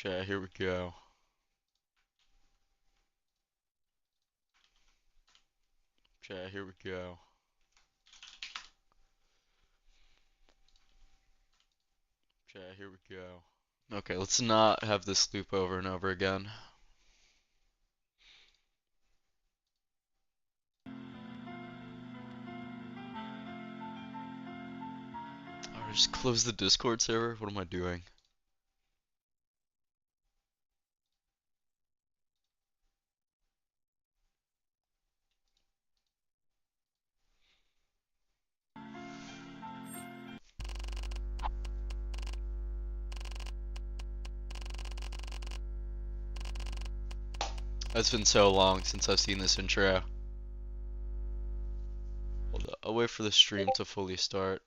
Okay, here we go. Okay, here we go. Okay, here we go. Okay, let's not have this loop over and over again. Oh, just close the Discord server? What am I doing? It's been so long since I've seen this intro. Hold up, I'll wait for the stream to fully start.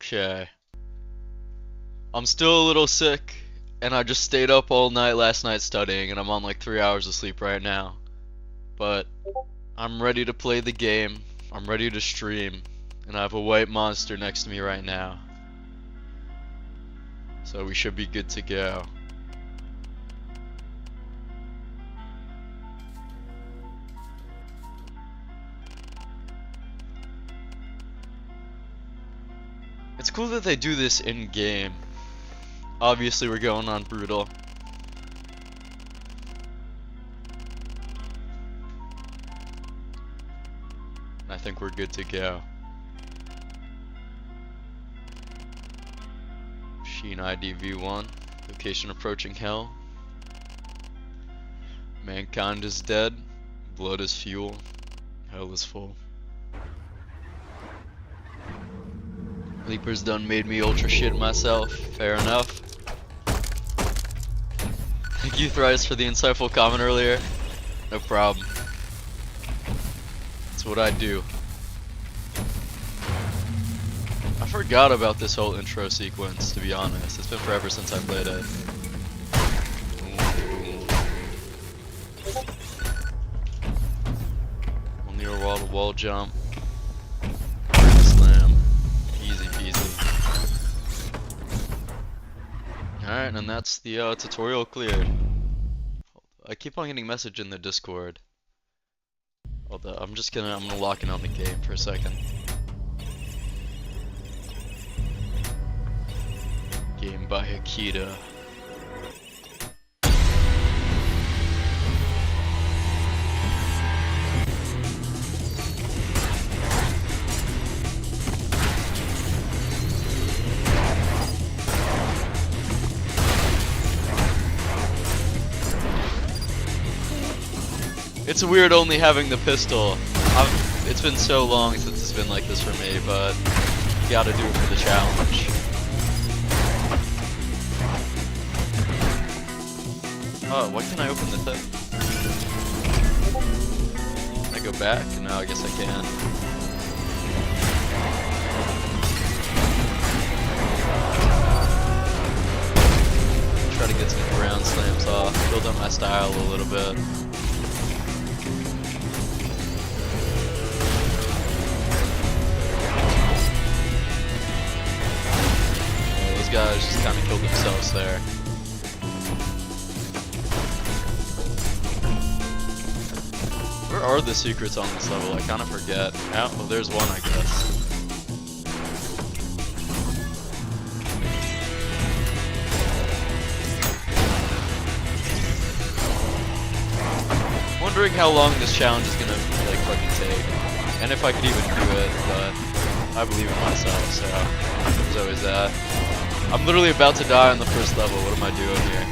Okay. I'm still a little sick, and I just stayed up all night last night studying, and I'm on like 3 hours of sleep right now. But I'm ready to play the game, I'm ready to stream, and I have a white monster next to me right now. So we should be good to go. It's cool that they do this in-game. Obviously we're going on brutal. I think we're good to go. Sheen ID V1. Location approaching hell. Mankind is dead. Blood is fuel. Hell is full. Leapers done made me ultra shit myself. Fair enough. Thank you Thrice for the insightful comment earlier. No problem. That's what I do. I forgot about this whole intro sequence, to be honest. It's been forever since I played it. On the wall jump. Slam. Easy peasy. Alright, and that's the tutorial cleared. I keep on getting message in the Discord. Although I'm gonna lock in on the game for a second. Game by Akita. It's weird only having the pistol. It's been so long since it's been like this for me, but you gotta do it for the challenge. Oh, why can't I open the thing? Can I go back? No, I guess I can. Try to get some ground slams off, build up my style a little bit. Oh, those guys just kind of killed themselves there. Where are the secrets on this level? I kind of forget. Oh, well, there's one, I guess. Wondering how long this challenge is gonna like fucking take, and if I could even do it. But I believe in myself, so there's always that. I'm literally about to die on the first level. What am I doing here?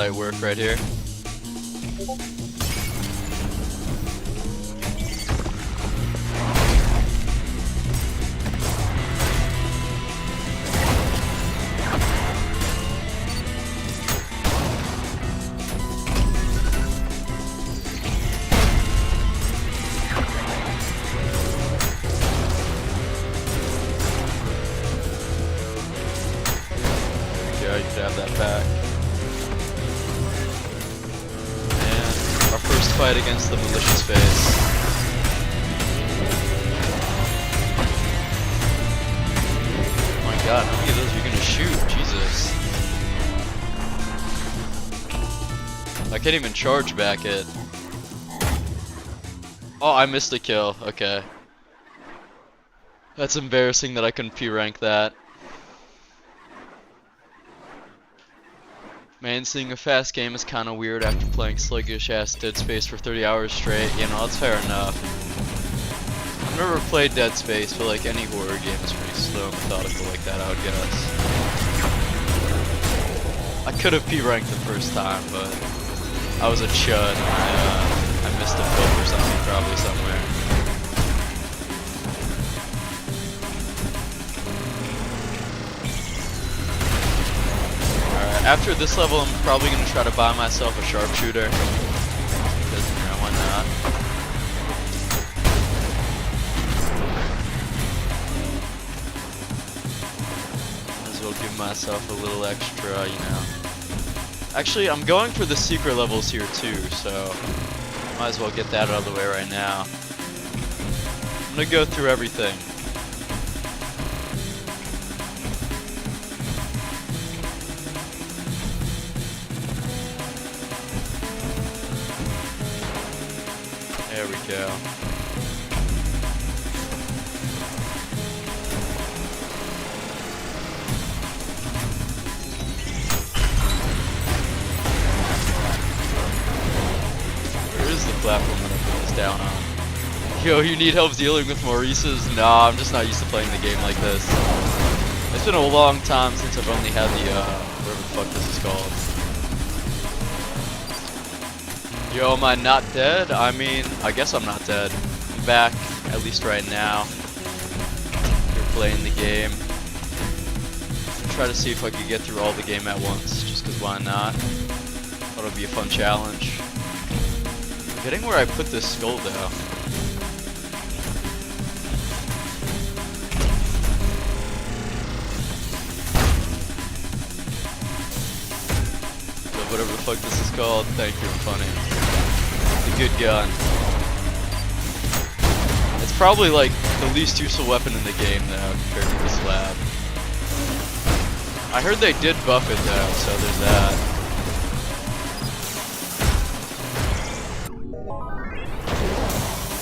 light work right here. Yeah, you can have that back. And our first fight against the malicious face. Oh my god, how many of those are you gonna shoot? Jesus. I can't even charge back it. Oh, I missed a kill. Okay. That's embarrassing that I couldn't P-rank that. Man, seeing a fast game is kinda weird after playing sluggish-ass Dead Space for 30 hours straight. You know, that's fair enough. I've never played Dead Space, but like any horror game is pretty slow and methodical like that, I would guess. I could have P-ranked the first time, but I was a chud and I missed a book or something probably somewhere. After this level, I'm probably going to try to buy myself a sharpshooter. Because, you know, why not? Might as well give myself a little extra, you know. Actually, I'm going for the secret levels here too, so might as well get that out of the way right now. I'm going to go through everything. There we go. Where is the platform that I put this down on? Yo, you need help dealing with Maurice's? Nah, I'm just not used to playing the game like this. It's been a long time since I've only had the, whatever the fuck this is called. Yo, am I not dead? I mean, I guess I'm not dead. I'm back, at least right now. You're playing the game. I'll try to see if I can get through all the game at once, just cause why not? Thought it'd be a fun challenge. I'm forgetting where I put this skull though. So whatever the fuck this is called, thank you, I'm funny. A good gun. It's probably like the least useful weapon in the game though, compared to the slab. I heard they did buff it though, so there's that.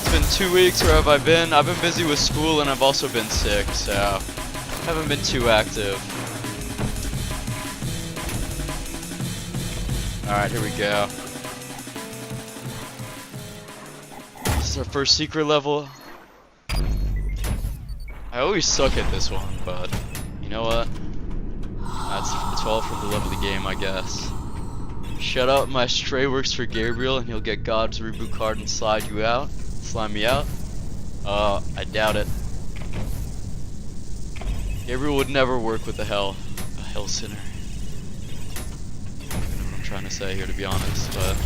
It's been 2 weeks, where have I been? I've been busy with school and I've also been sick, so haven't been too active. Alright, here we go. This is our first secret level. I always suck at this one, but you know what? It's all for the love of the game, I guess. Shut up, my stray works for Gabriel, and he'll get God's reboot card and slide me out. I doubt it. Gabriel would never work with a hell sinner. I don't know what I'm trying to say here, to be honest, but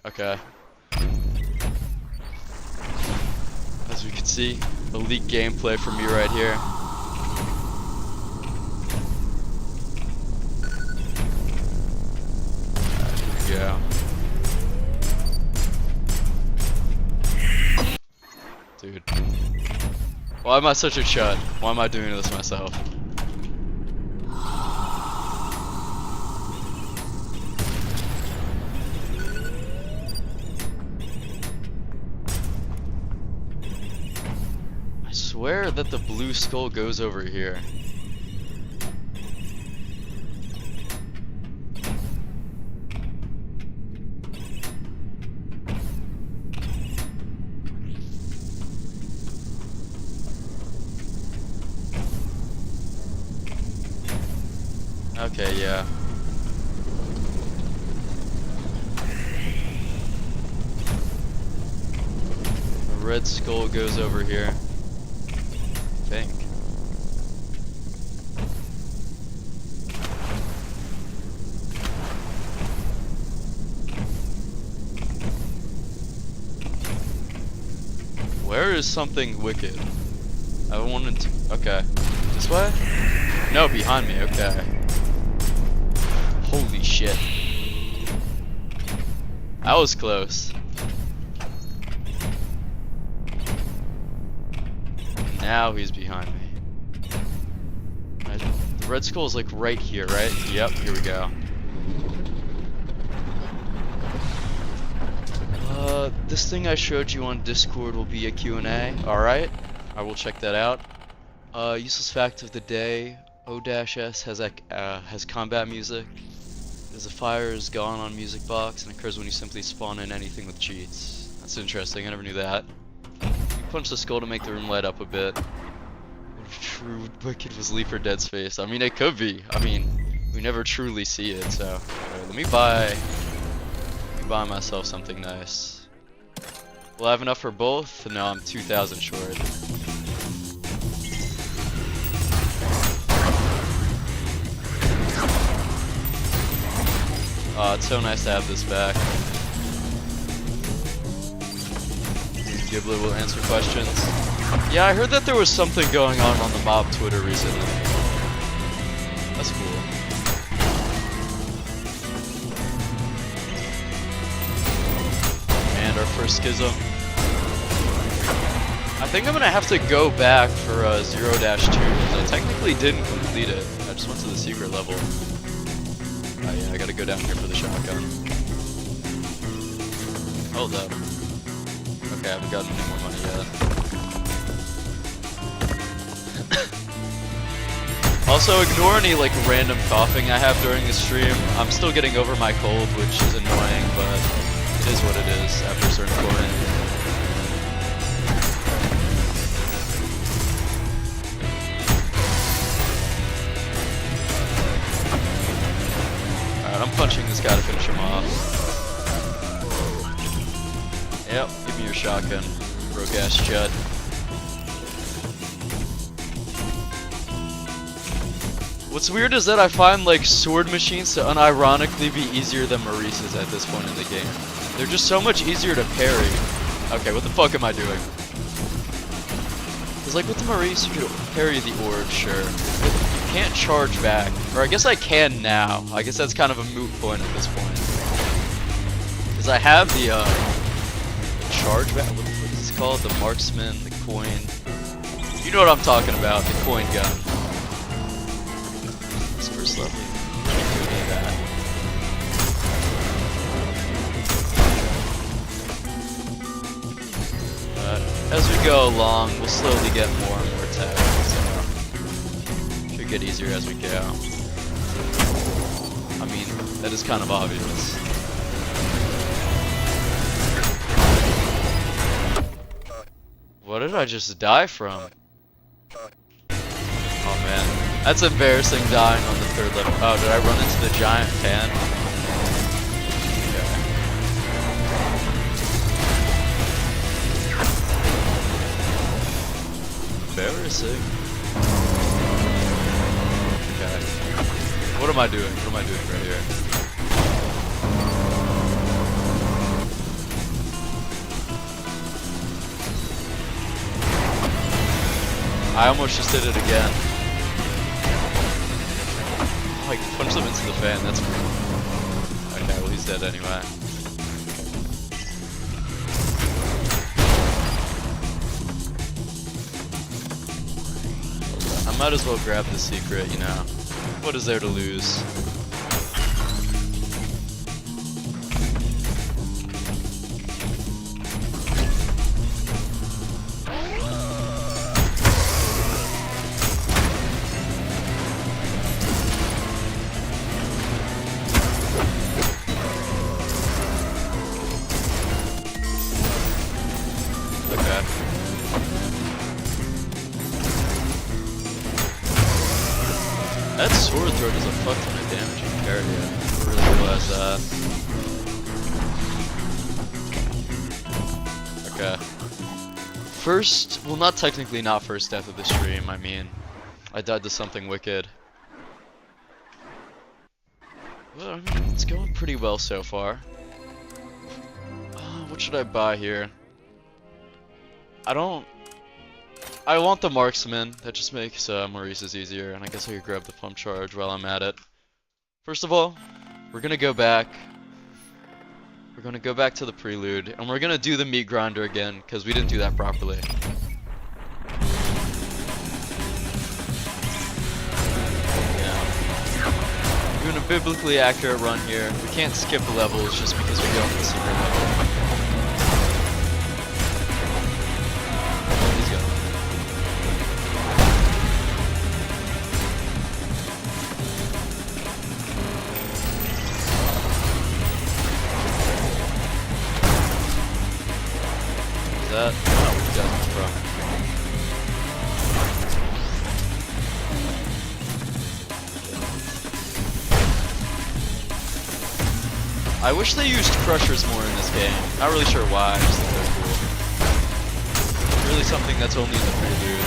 okay. As we can see, elite gameplay from me right here. Yeah. Dude. Why am I such a chud? Why am I doing this myself? I swear that the blue skull goes over here. Okay, yeah. The red skull goes over here. I think. Where is something wicked? I wanted to. Okay. This way? No, behind me. Okay. Holy shit. That was close. Now he's behind me. The red skull is like right here, right? Yep, here we go. This thing I showed you on Discord will be a Q&A. Alright, I will check that out. Useless fact of the day, O-S has combat music. As a fire is gone on music box and occurs when you simply spawn in anything with cheats. That's interesting, I never knew that. You punch the skull to make the room light up a bit. What if true wicked was Leaf or Dead's face? I mean, it could be. I mean, we never truly see it, so. Let me buy myself something nice. Will I have enough for both? No, I'm 2,000 short. Oh, it's so nice to have this back. Giblet will answer questions. Yeah, I heard that there was something going on the mob Twitter recently. That's cool. And our first schism. I think I'm gonna have to go back for 0-2 because I technically didn't complete it. I just went to the secret level. Oh yeah, I gotta go down here for the shotgun. Hold up. Okay, I haven't gotten any more money yet. Also, ignore any like random coughing I have during the stream. I'm still getting over my cold, which is annoying, but it is what it is after a certain point. I'm punching this guy to finish him off. Yep, give me your shotgun, broke ass chud. What's weird is that I find like sword machines to unironically be easier than Maurice's at this point in the game. They're just so much easier to parry. Okay, what the fuck am I doing? Cause like with the Maurice you could parry the orb, sure. You can't charge back. Or I guess I can now. I guess that's kind of a moot point at this point. Cause I have the charge back, what is it called? The marksman, the coin. You know what I'm talking about, the coin gun. This first level. Can't do any of that. But as we go along, we'll slowly get more and more attacks. So should get easier as we go. I mean, that is kind of obvious. What did I just die from? Oh man, that's embarrassing dying on the third level. Oh, did I run into the giant fan? Okay. Embarrassing. Okay. What am I doing? What am I doing right here? I almost just did it again. Oh, I punched him into the fan, that's cool. Okay, well he's dead anyway. I might as well grab the secret, you know. What is there to lose? That sword flamethrower does a fuck ton of damage in parry. I never really realized that. Okay. First, well, not technically not first death of the stream, I mean, I died to something wicked. Well, I mean, it's going pretty well so far. What should I buy here? I want the marksman. That just makes Maurice's easier, and I guess I could grab the pump charge while I'm at it. First of all, we're gonna go back. We're gonna go back to the prelude, and we're gonna do the meat grinder again, because we didn't do that properly. Yeah. Doing a biblically accurate run here. We can't skip the levels just because we go into the secret level. That? Oh, we got it from. I wish they used crushers more in this game. Not really sure why, I just think they're cool. It's really something that's only in the prelude.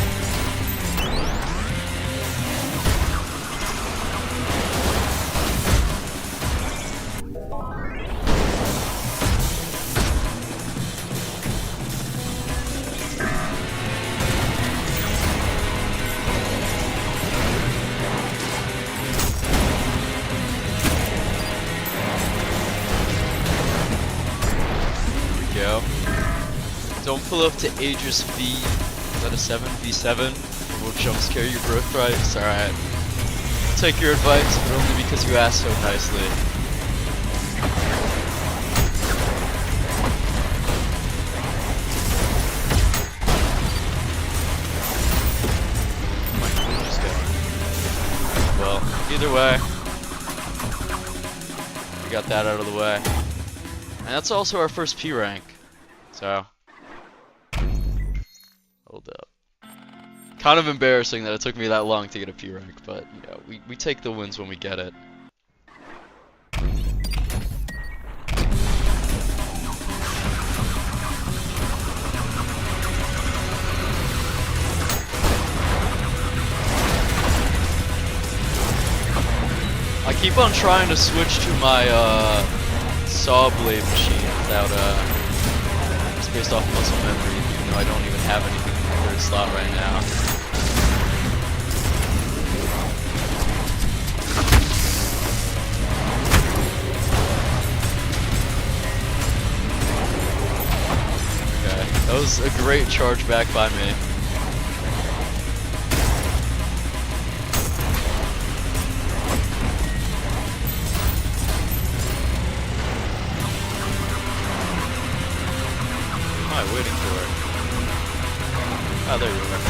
Don't pull up to Aegis V. Is that a 7? V7? It will jump scare your growth rights. Alright. Take your advice, but only because you asked so nicely. Just go. Well, either way, we got that out of the way. And that's also our first P rank. So, hold up. Kind of embarrassing that it took me that long to get a P rank, but you know, we take the wins when we get it. I keep on trying to switch to my saw blade machine without just based off muscle memory, even though I don't even have anything in the third slot right now. Okay, that was a great charge back by me. Waiting for it. Oh, there you are.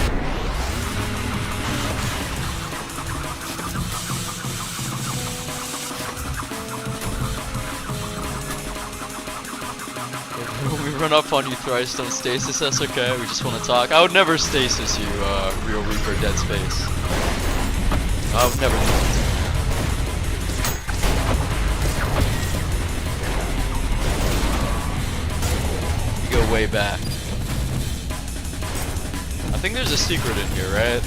When we run up on you thrice, don't stasis us, okay? We just want to talk. I would never stasis you, Real Reaper Dead Space. I would never do that. Way back. I think there's a secret in here, right?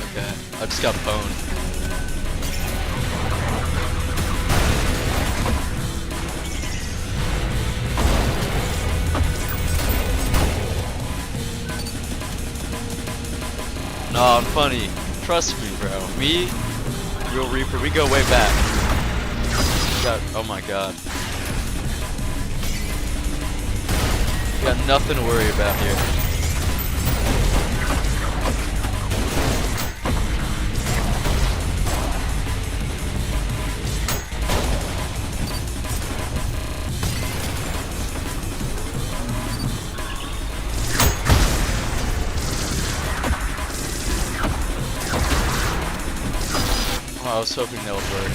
Okay, I just got pwned. No, I'm funny. Trust me, bro. Me, Real Reaper, we go way back. Oh my god. We got nothing to worry about here. I was hoping that would work.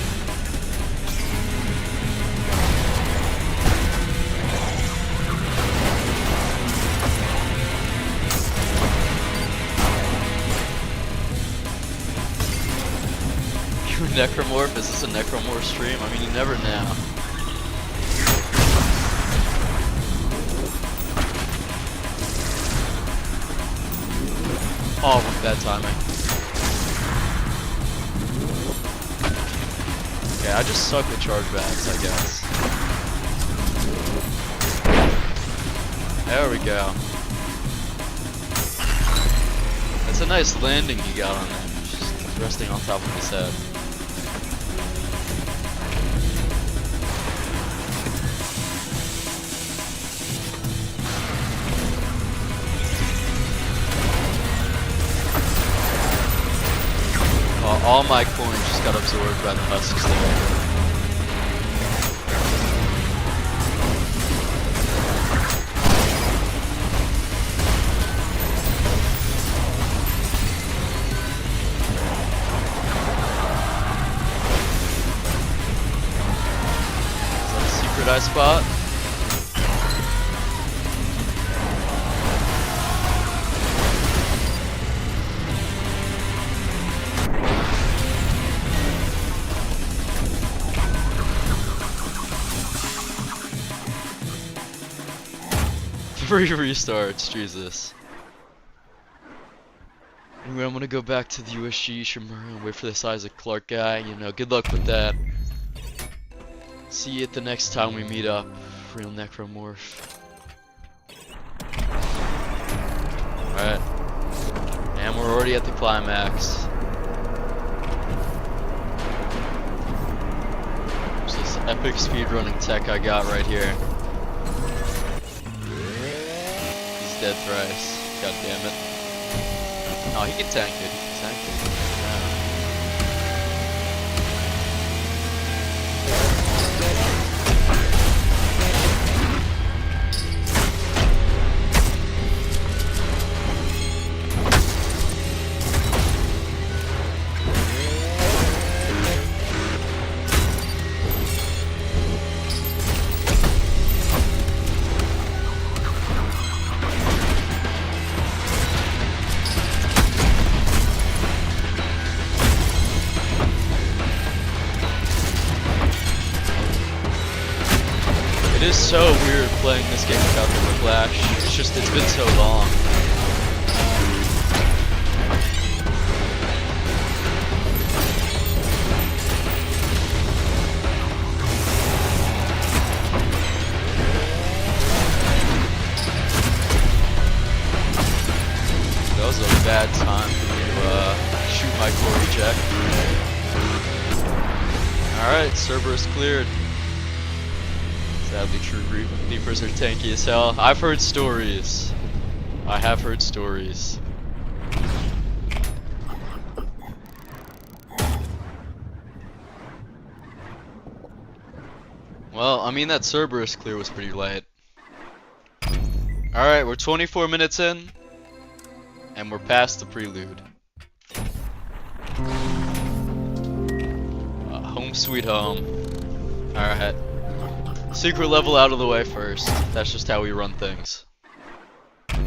necromorph? Is this a necromorph stream? I mean, you never know. Oh, bad timing. Okay, I just suck with charge backs, I guess. There we go. That's a nice landing you got on that. Just resting on top of his head. All my coins just got absorbed by the husks there. Is that a secret eye spot? Free restarts, Jesus. Anyway, I'm gonna go back to the USG Shimura and wait for this Isaac Clarke guy. You know, good luck with that. See you at the next time we meet up. Real necromorph. Alright. And we're already at the climax. There's this epic speedrunning tech I got right here. Dead thrice. God damn it. Oh, he can tank it. He can tank it. It is so weird playing this game without the whiplash. It's just, it's been so long. That was a bad time for me to shoot my core eject. Alright, Cerberus cleared. Sadly true, Reapers are tanky as hell. I've heard stories. I have heard stories. Well, I mean that Cerberus clear was pretty light. Alright, we're 24 minutes in. And we're past the prelude. Home sweet home. Alright. Secret level out of the way first. That's just how we run things. I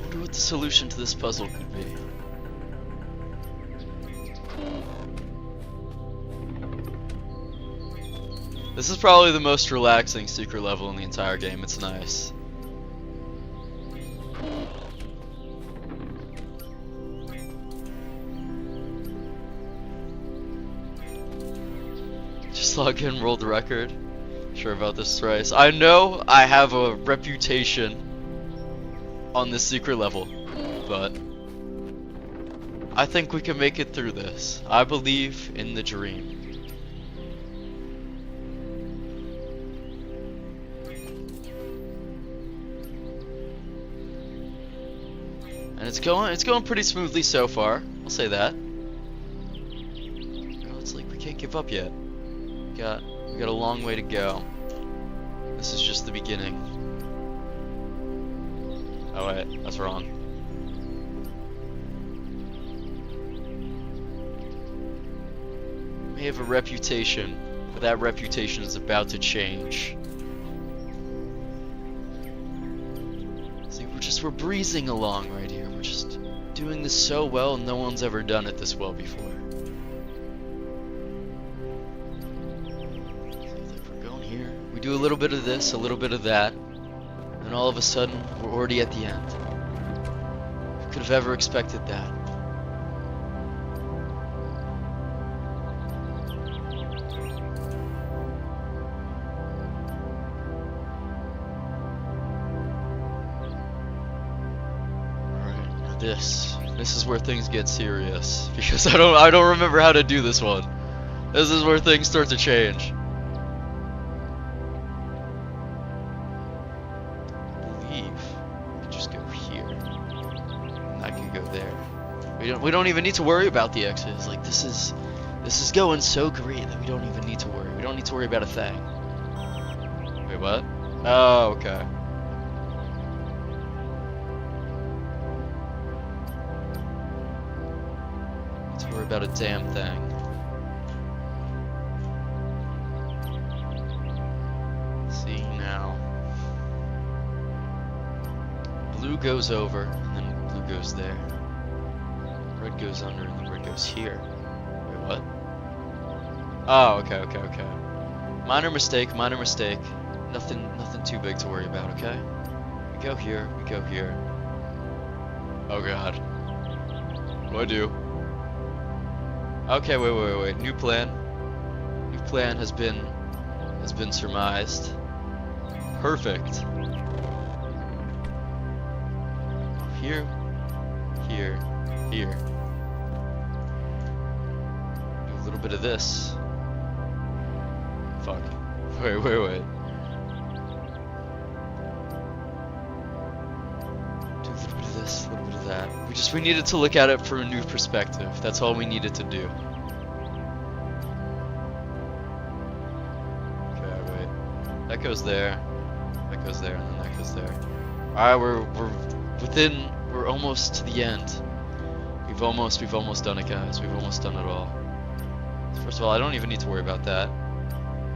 wonder what the solution to this puzzle could be. This is probably the most relaxing secret level in the entire game. It's nice. Just log in, roll the record. Sure about this thrice. I know I have a reputation on this secret level, but I think we can make it through this. I believe in the dream. And it's going pretty smoothly so far. I'll say that. You know, it's like we can't give up yet. We got a long way to go. This is just the beginning. Oh wait, that's wrong. We have a reputation, but that reputation is about to change. See, we're breezing along right here. we're just doing this so well, no one's ever done it this well before. So we're going here. We do a little bit of this, a little bit of that, and all of a sudden, we're already at the end. Who could have ever expected that? This is where things get serious, because I don't remember how to do this one. This is where things start to change. I believe I could just go here. And I can go there. We don't even need to worry about the X's. Like this is going so great that we don't even need to worry. We don't need to worry about a thing. Wait, what? Oh, okay. About a damn thing. See now. Blue goes over, and then blue goes there. Red goes under, and then red goes here. Wait, what? Oh, okay. Minor mistake. Nothing too big to worry about, okay? We go here. Oh god. What do I do? Okay, wait. New plan. New plan has been surmised. Perfect. Here. Do a little bit of this. Fuck. Wait. Do a little bit of this, a little bit of that. We needed to look at it from a new perspective. That's all we needed to do. Okay, wait. That goes there, and then that goes there. Alright, we're almost to the end. We've almost done it, guys. We've almost done it all. So first of all, I don't even need to worry about that.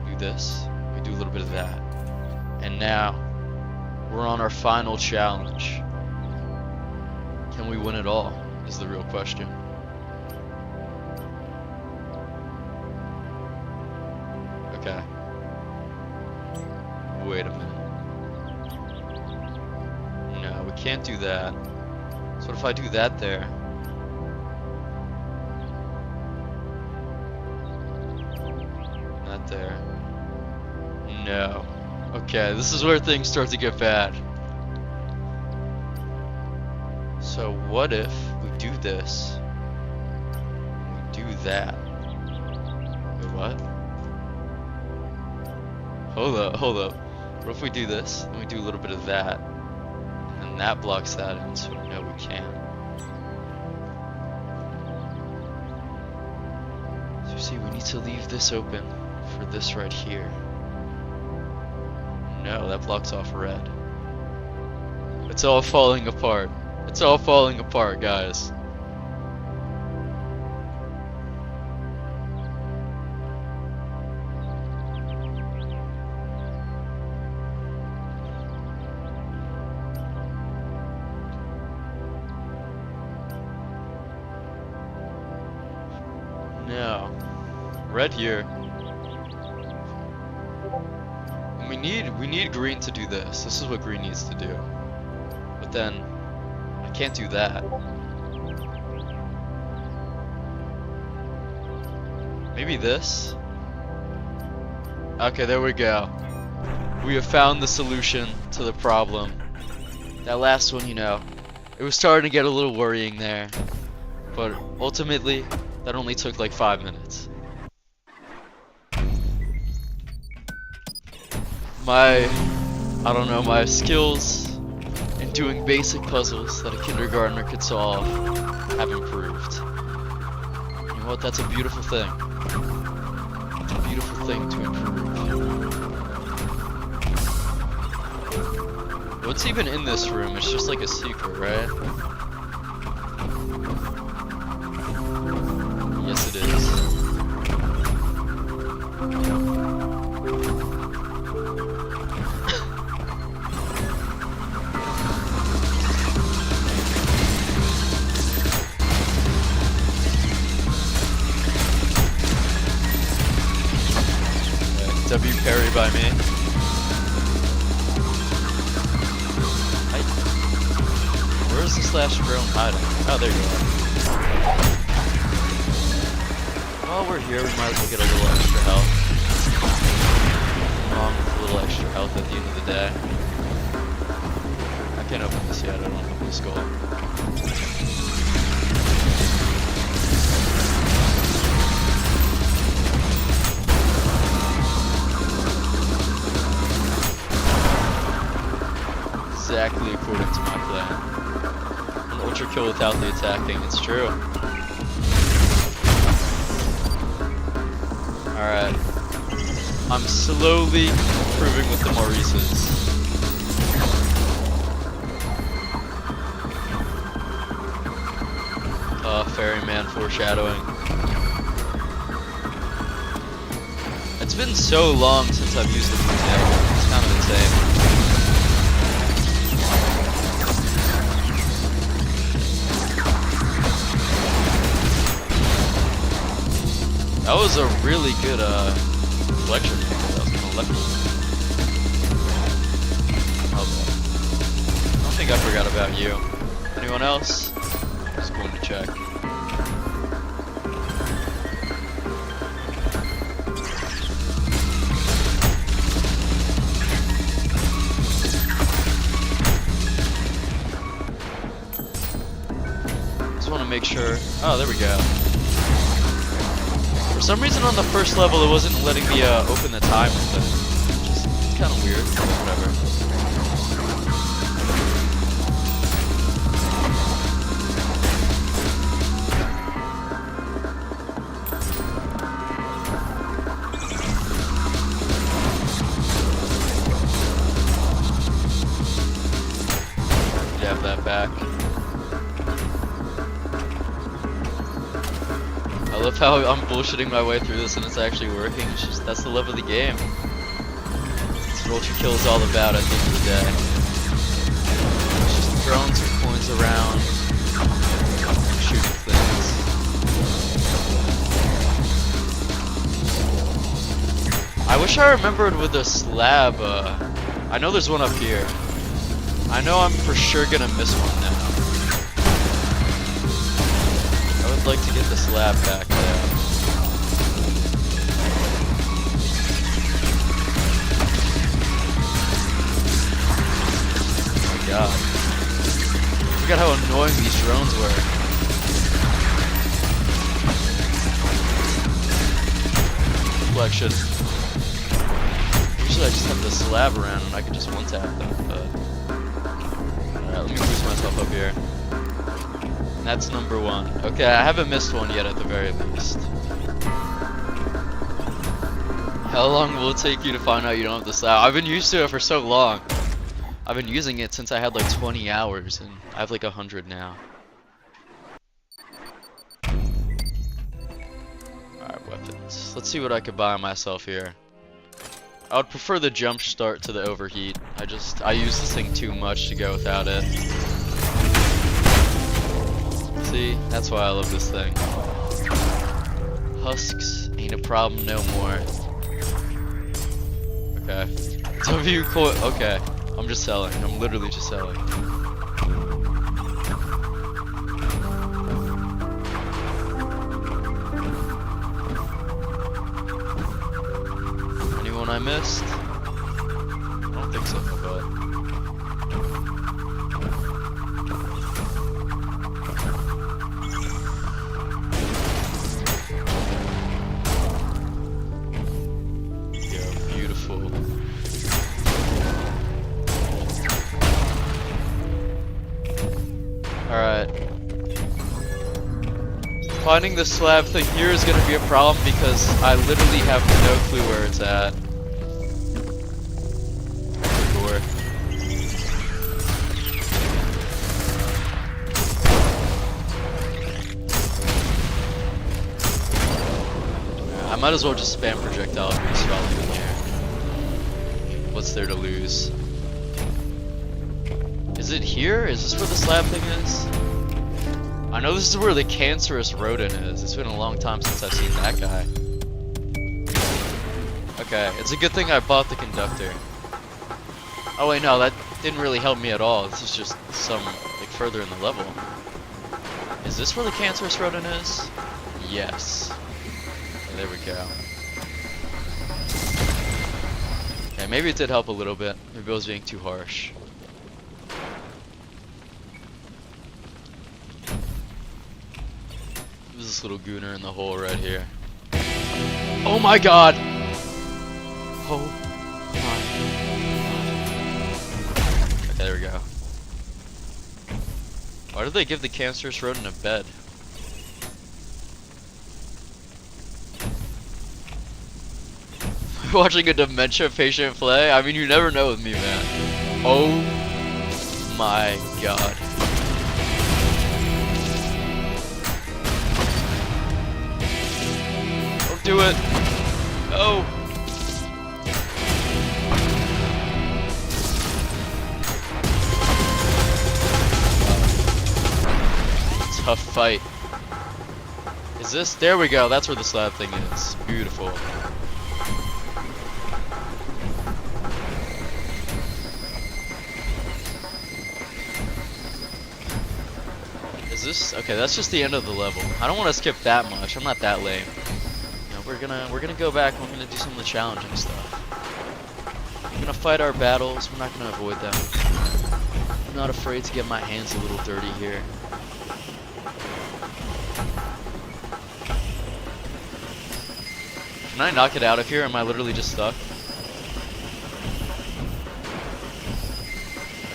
Do this. We do a little bit of that. And now, we're on our final challenge. Can we win it all? Is the real question. Okay. Wait a minute. No, we can't do that. So what if I do that there? Not there. No. Okay, this is where things start to get bad. So what if we do this, and we do that? Wait, what? Hold up. What if we do this, and we do a little bit of that, and that blocks that in, so no, we can't. So you see, we need to leave this open for this right here. No, that blocks off red. It's all falling apart. It's all falling apart, guys. No. Red here. We need green to do this. This is what green needs to do. But then I can't do that. Maybe this? Okay, there we go. We have found the solution to the problem. That last one, you know, it was starting to get a little worrying there. But ultimately, that only took like 5 minutes. My skills in doing basic puzzles that a kindergartner could solve have improved. You know what? That's a beautiful thing. It's a beautiful thing to improve. What's even in this room? It's just like a secret, right? Yes, it is. me. Where is this last drone hiding? Oh, there you are. While we're here, we might as well get a little extra health. Wrong with a little extra health at the end of the day. I can't open this yet, I don't open the skull. Exactly according to my plan. An Ultrakill without the attacking, it's true. Alright. I'm slowly improving with the Maurices. Ferryman foreshadowing. It's been so long since I've used the Brunette. It's kind of insane. That was a really good lecture. That was gonna lecture. I don't think I forgot about you. Anyone else? Just going to check. Just want to make sure. Oh, there we go. For some reason on the first level it wasn't letting me open the timer thing, which is kind of weird, but whatever. You have that back. I love how I'm bullshitting my way through this and it's actually working. It's just, that's the love of the game. That's what Ultrakill is all about at the end of the day. It's just throwing some coins around, shooting things. I wish I remembered with the slab, I know there's one up here. I know I'm for sure gonna miss one now. I'd like to get the slab back there. Oh my god. I forgot how annoying these drones were. Deflection. Usually I just have the slab around and I could just one-tap them, but... Alright, let me boost myself up here. That's number one. Okay, I haven't missed one yet at the very least. How long will it take you to find out you don't have the slab? I've been used to it for so long. I've been using it since I had like 20 hours and I have like 100 now. Alright, weapons. Let's see what I could buy myself here. I would prefer the jump start to the overheat. I use this thing too much to go without it. See, that's why I love this thing. Husks ain't a problem no more. Okay. W coin. Okay. I'm just selling. I'm literally just selling. Anyone I missed? I don't think so, but. Alright. Finding the slab thing here is gonna be a problem because I literally have no clue where it's at. I might as well just spam projectile abuse while I'm in here. What's there to lose? Is it here? Is this where the slab thing is? I know this is where the cancerous rodent is. It's been a long time since I've seen that guy. Okay, it's a good thing I bought the conductor. Oh wait, no, that didn't really help me at all. This is just some, like, further in the level. Is this where the cancerous rodent is? Yes. Okay, there we go. Okay, maybe it did help a little bit. Maybe I was being too harsh. There's this little gooner in the hole right here. Oh my god! Oh my god. Okay, there we go. Why did they give the cancerous rodent a bed? Watching a dementia patient play? I mean, you never know with me, man. Oh my god. Don't do it. Oh. Tough fight. Is this? There we go. That's where the slab thing is. Beautiful. Is this? Okay, that's just the end of the level. I don't want to skip that much. I'm not that lame. You know, we're gonna go back and we're gonna do some of the challenging stuff. We're gonna fight our battles. We're not gonna avoid them. I'm not afraid to get my hands a little dirty here. Can I knock it out of here? Am I literally just stuck?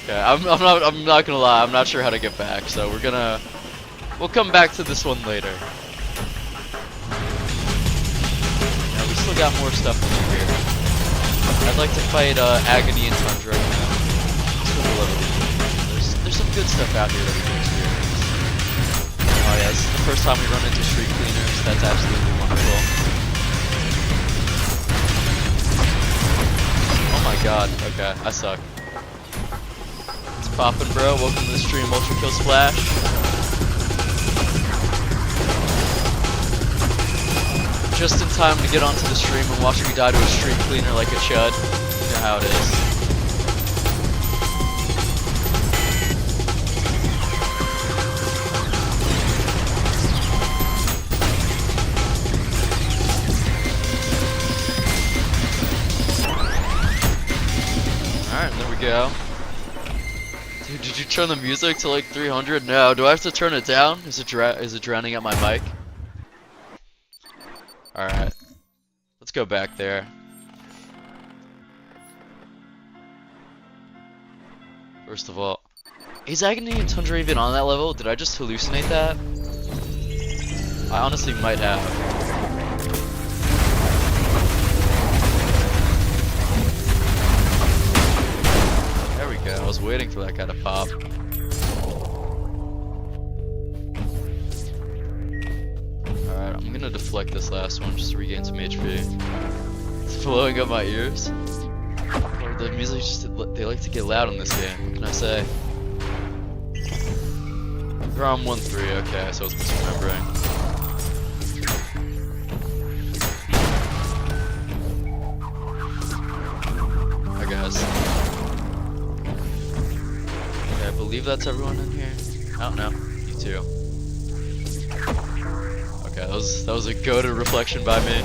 Okay, I'm not gonna lie. I'm not sure how to get back. So we'll come back to this one later. Yeah, we still got more stuff to do here. I'd like to fight Agony and Tundra. There's some good stuff out here that we can experience. Oh yeah, this is the first time we run into street cleaners. That's absolutely wonderful. Oh my god, okay, I suck. It's poppin', bro. Welcome to the stream, Ultrakill Splash. Just in time to get onto the stream and watch me die to a street cleaner like a chud. You know how it is. Alright, there we go. Dude, did you turn the music to like 300? No, do I have to turn it down? Is it drowning out my mic? Alright. Let's go back there. First of all, is Agony and Tundra even on that level? Did I just hallucinate that? I honestly might have. There we go. I was waiting for that guy to pop. Alright, I'm gonna deflect this last one just to regain some HP. It's blowing up my ears. Or the music they like to get loud in this game. What can I say? We're on 1-3, okay, so I was misremembering. Hi guys. Okay, I believe that's everyone in here. Oh no, you too. Okay, that was a goated reflection by me.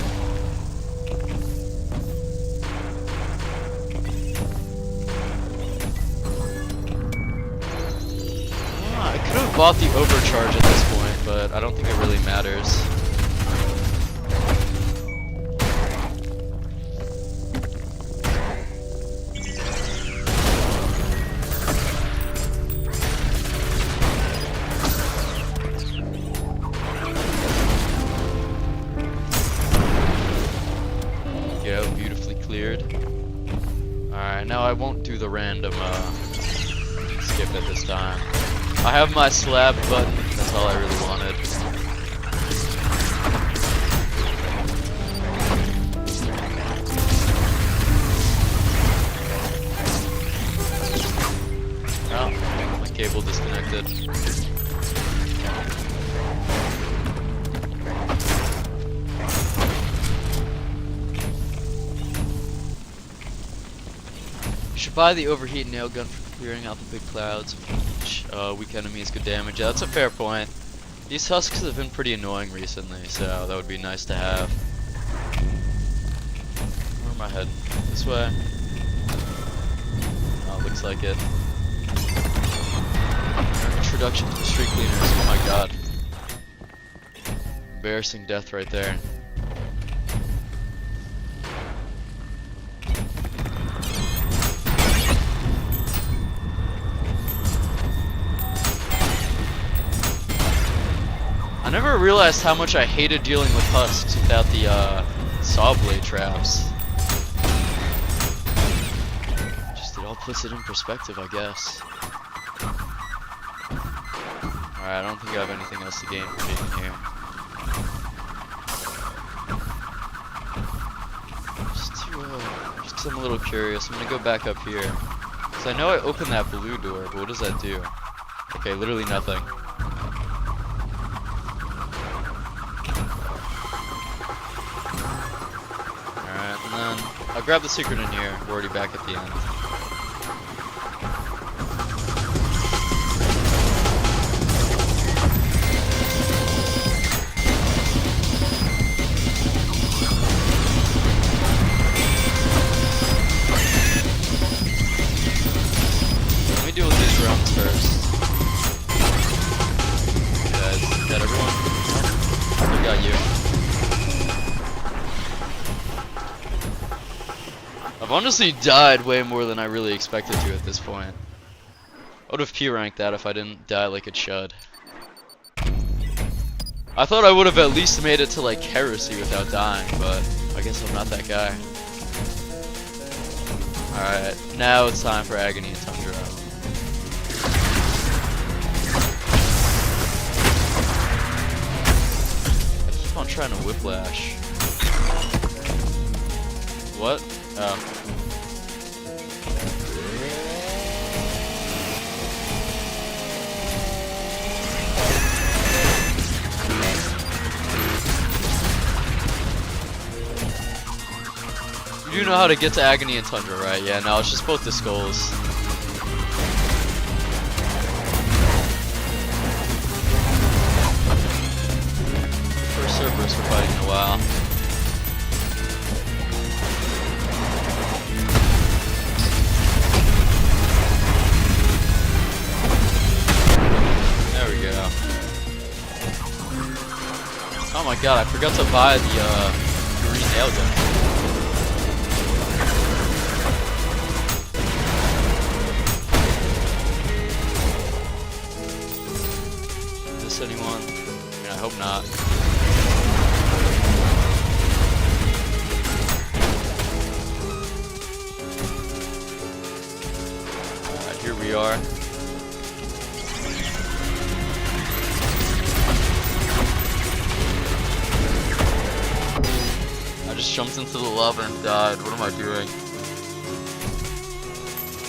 I could have bought the overcharge at this point, but I don't think it really matters. Beautifully cleared. Alright, now I won't do the random skip at this time. I have my slab button, that's all I really wanted. Oh, my cable disconnected. You should buy the overheat nail gun for clearing out the big clouds, which weak enemies could damage. Yeah, that's a fair point. These husks have been pretty annoying recently, so that would be nice to have. Where am I heading? This way? Oh, looks like it. Introduction to the street cleaners. Oh my god. Embarrassing death right there. I never realized how much I hated dealing with husks without the saw blade traps. Just it all puts it in perspective, I guess. Alright, I don't think I have anything else to gain from being here. Just 'cause I'm a little curious, I'm gonna go back up here. Cause I know I opened that blue door, but what does that do? Okay, literally nothing. Alright, and then I'll grab the secret in here. We're already back at the end. Deal with these rounds first. Guys, got everyone? I got you. I've honestly died way more than I really expected to at this point. I would have P-ranked that if I didn't die like it should. I thought I would have at least made it to like heresy without dying, but I guess I'm not that guy. Alright, now it's time for Agony and Tundra. I'm trying to whiplash. What? Oh. You do know how to get to Agony and Tundra, right? Yeah, no, it's just both the skulls. Cerberus for fighting in a while. There we go. Oh my god, I forgot to buy the green nail gun. Is this anyone? I mean, I hope not. Here we are. I just jumped into the lava and died. What am I doing?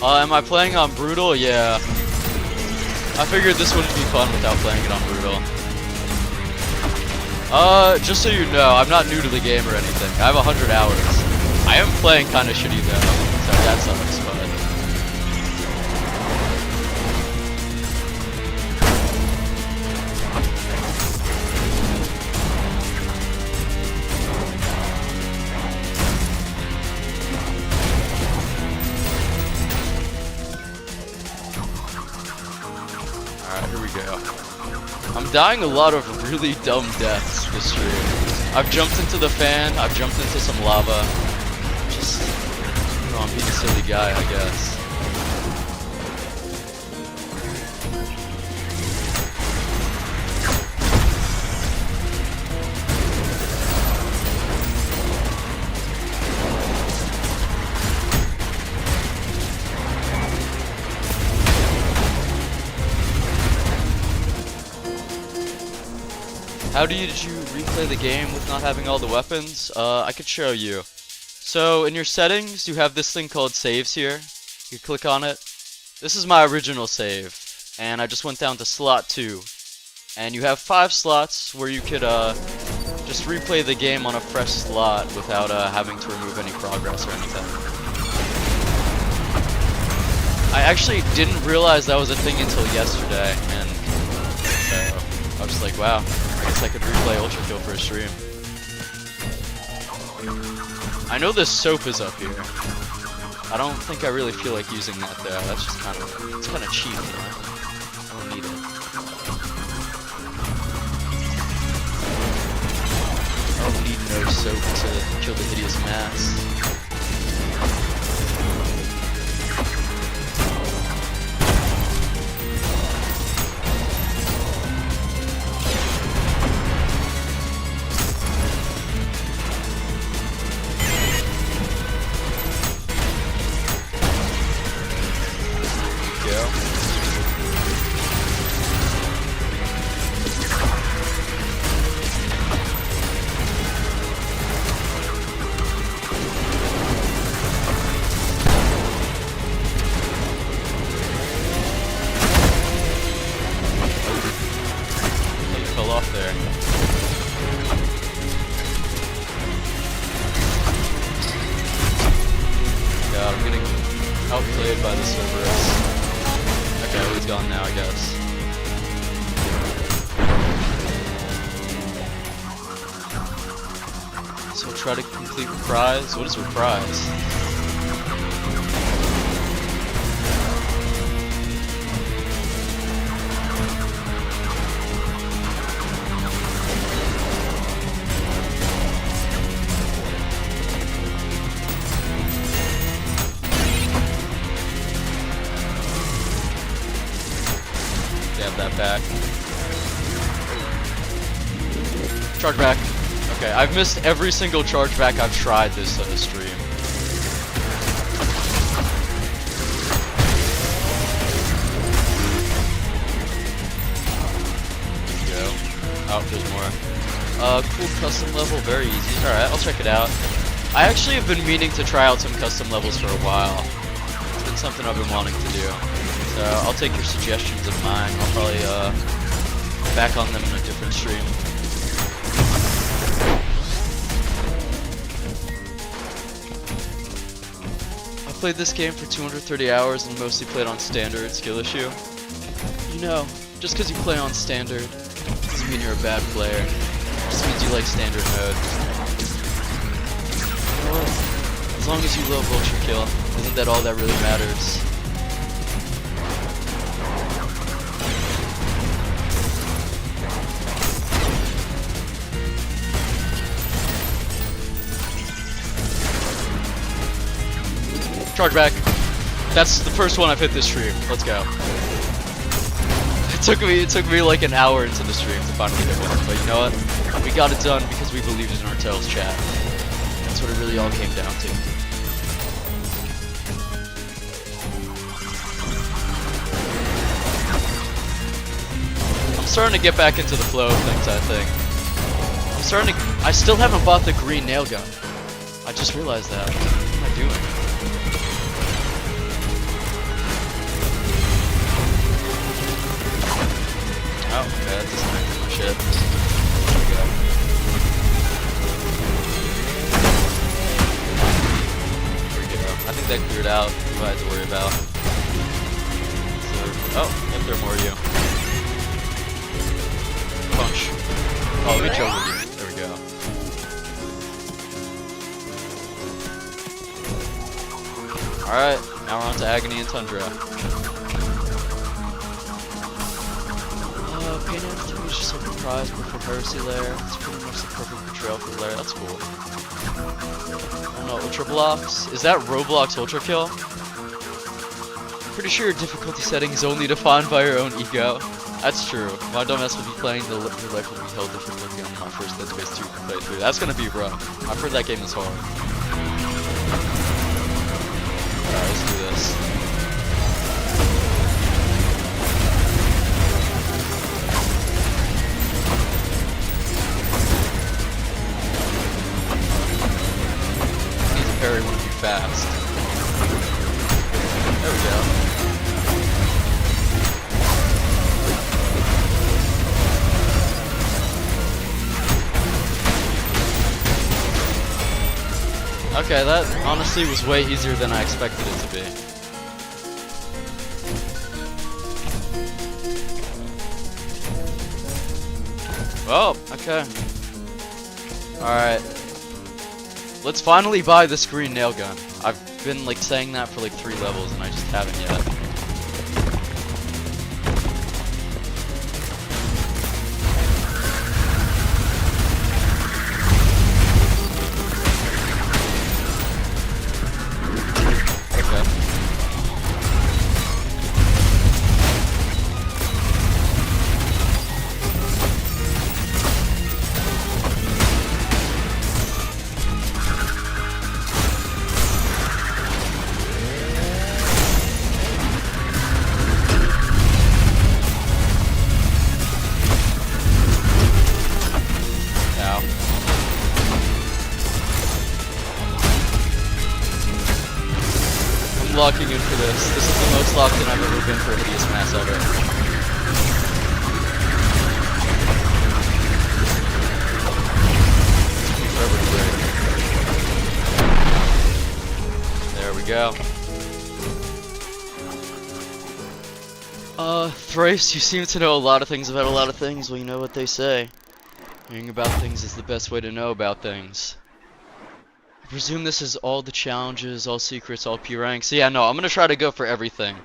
Am I playing on Brutal? Yeah. I figured this wouldn't be fun without playing it on Brutal. Just so you know, I'm not new to the game or anything. I have 100 hours. I am playing kinda shitty though, so that sucks, but... Alright, here we go. I'm dying a lot of really dumb deaths this stream. I've jumped into the fan, I've jumped into some lava. Just, you know, I'm being a silly guy, I guess. How did you replay the game with not having all the weapons? I could show you. So in your settings, you have this thing called saves here. You click on it. This is my original save, and I just went down to slot 2. And you have 5 slots where you could just replay the game on a fresh slot without having to remove any progress or anything. actually didn't realize that was a thing until yesterday, and so I was just like, wow, I guess I could replay Ultrakill for a stream. I know this soap is up here. I don't think I really feel like using that though. That's just it's kind of cheap, you know? I don't need it. I don't need no soap to kill the hideous mass. God, I'm getting outplayed by the Cerberus. Okay, well, he's gone now, I guess. So we'll try to complete Reprise. What is Reprise? Have that back. Charge back. Okay, I've missed every single charge back I've tried this stream. There you go. Oh, there's more. Cool custom level, very easy. Alright, I'll check it out. I actually have been meaning to try out some custom levels for a while. It's been something I've been wanting to do. So I'll take your suggestions of mine. I'll probably back on them in a different stream. I played this game for 230 hours and mostly played on standard skill issue. You know, just because you play on standard doesn't mean you're a bad player. It just means you like standard mode. You know what? As long as you love Ultrakill, isn't that all that really matters? Charge back. That's the first one I've hit this stream. Let's go. It took me like an hour into the stream to finally hit one, but you know what? We got it done because we believed in our Tails chat. That's what it really all came down to. I'm starting to get back into the flow of things, I think. I still haven't bought the green nail gun. I just realized that. What am I doing? Oh, okay, that disconnected my shit. There we go. There we go. I think that cleared out what I had to worry about. So, oh, yep, there are more of you. Punch. Oh, let me choke with you. There we go. Alright, now we're on to Agony and Tundra. Pain Attitude is just a Reprise, but for Heresy Lair, it's pretty much the perfect portrayal for Lair. That's cool. I don't know, Ultra Blocks? Is that Roblox Ultrakill? Pretty sure your difficulty setting is only defined by your own ego. That's true. My dumbass will be playing the Your Life Will Be Held difficulty on my first Dead Space 2 playthrough. That's gonna be rough. I've heard that game is hard. Alright, let's do this. Parry wouldn't be fast. There we go. Okay, that honestly was way easier than I expected it to be. Oh, okay. Alright. Let's finally buy this green nail gun. I've been like saying that for like 3 levels and I just haven't yet. Locking in for this. This is the most locked in I've ever been for a hideous mass ever. There we go. Thrice, you seem to know a lot of things about a lot of things. Well, you know what they say. Hearing about things is the best way to know about things. I presume this is all the challenges, all secrets, all P ranks. Yeah, no, I'm gonna try to go for everything.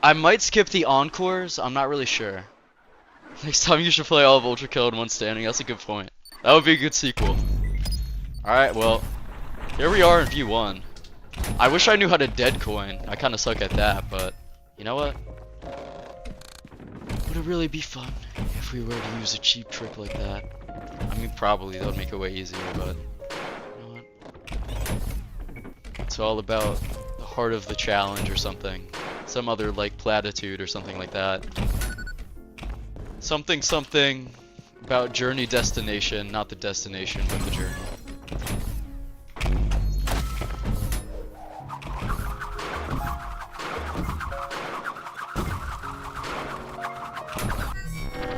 I might skip the encores, I'm not really sure. Next time you should play all of Ultrakill in one standing, that's a good point. That would be a good sequel. Alright, well, here we are in V1. I wish I knew how to dead coin. I kinda suck at that, but you know what? Would it really be fun if we were to use a cheap trick like that? I mean, probably, that would make it way easier, but it's all about the heart of the challenge or something. Some other like platitude or something like that. Something about journey destination, not the destination but the journey.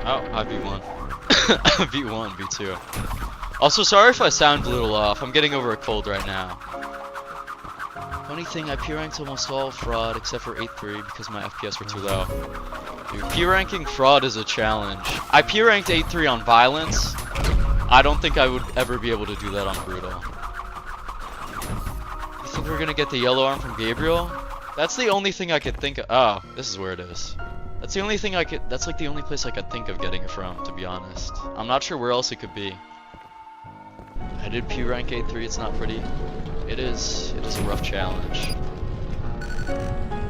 Oh, I V1. V1, V2. Also, sorry if I sound a little off. I'm getting over a cold right now. Funny thing, I P-ranked almost all fraud except for 8-3 because my FPS were too low. Dude, P-ranking fraud is a challenge. I P-ranked 8-3 on violence. I don't think I would ever be able to do that on brutal. You think we're gonna get the yellow arm from Gabriel? That's the only thing I could think of. Oh, this is where it is. That's the only thing I could. That's like the only place I could think of getting it from, to be honest. I'm not sure where else it could be. I did P-rank 8-3. It's not pretty. It is a rough challenge.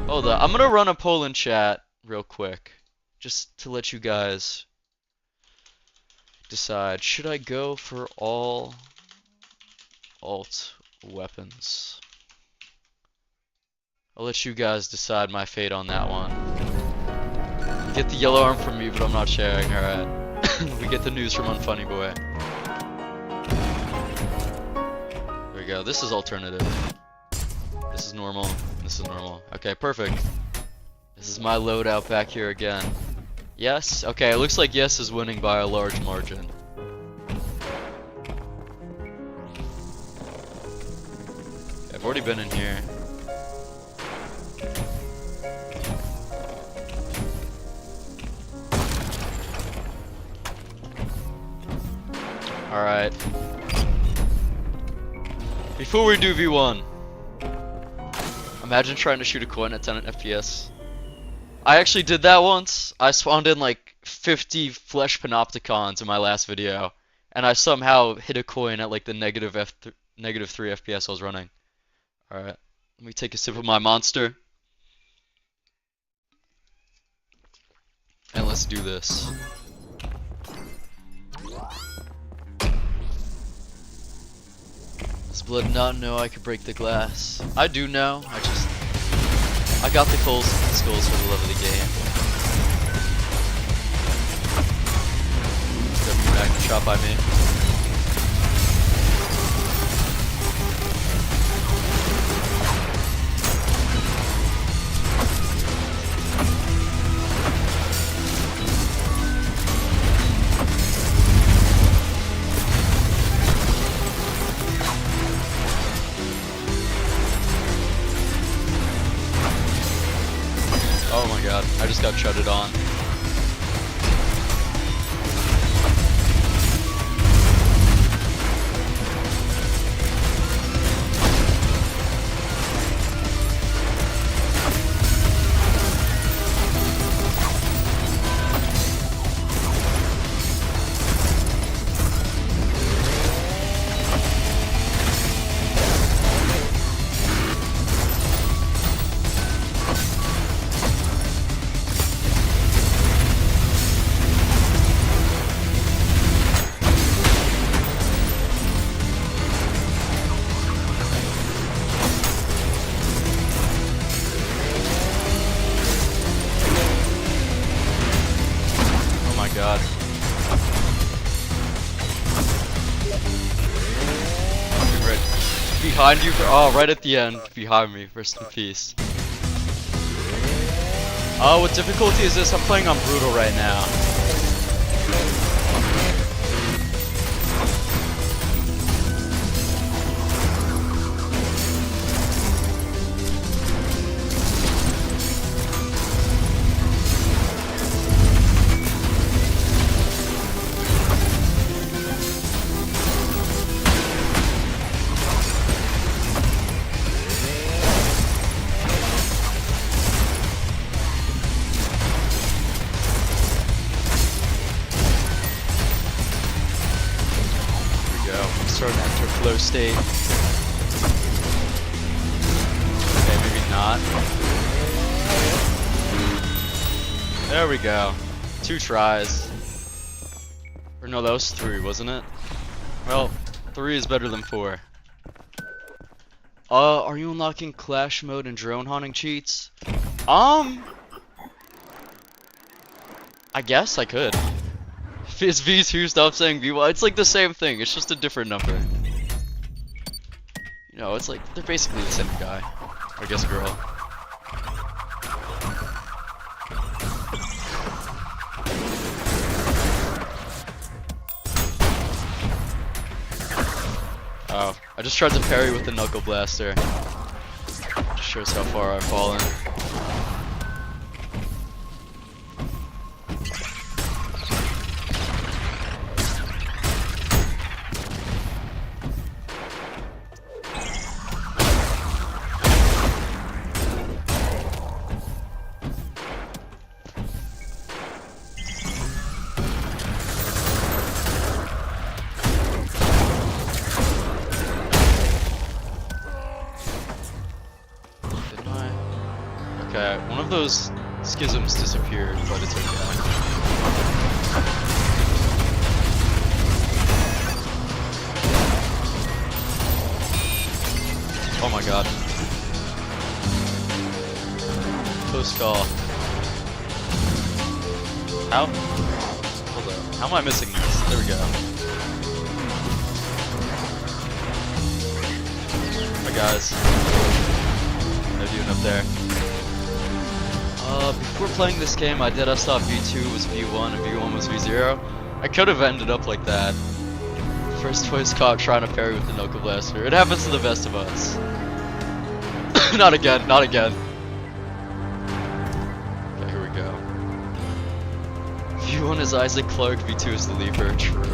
Hold up, I'm gonna run a poll in chat real quick, just to let you guys decide. Should I go for all alt weapons? I'll let you guys decide my fate on that one. Get the yellow arm from me, but I'm not sharing, alright. We get the news from Unfunny Boy. There we go, this is alternative. This is normal, this is normal. Okay, perfect. This is my loadout back here again. Yes? Okay, it looks like yes is winning by a large margin. I've already been in here. Alright. Before we do V1, imagine trying to shoot a coin at 10 FPS. I actually did that once. I spawned in like 50 flesh panopticons in my last video, and I somehow hit a coin at like the negative 3 FPS I was running. Alright, let me take a sip of my monster. And let's do this. Does Blood not know I could break the glass? I do know, I got the skulls for the love of the game. W Magnum shot by me. Oh my god, I just got shutted on. behind you. Oh, right at the end, behind me. Rest in peace. Oh, what difficulty is this? I'm playing on brutal right now. Starting to enter flow state. Okay, maybe not. There we go. 2 tries. Or no, that was 3, wasn't it? Well, 3 is better than 4. Are you unlocking Clash mode and drone hunting cheats? I guess I could. Is V2 stop saying V1? It's like the same thing, it's just a different number. You know, it's like, they're basically the same guy. I guess girl. Oh, I just tried to parry with the Knuckle Blaster. Just shows how far I've fallen. Okay, one of those schisms disappeared, but it's okay. Oh my god. Close call. How? Hold up. How am I missing this? There we go. Hi guys. How you doing up there? Before playing this game, I did thought V2 was V1 and V1 was V0. I could have ended up like that. First voice caught trying to parry with the Knuckle Blaster. It happens to the best of us. Not again, not again. Okay, here we go. V1 is Isaac Clarke, V2 is the Leaper. True.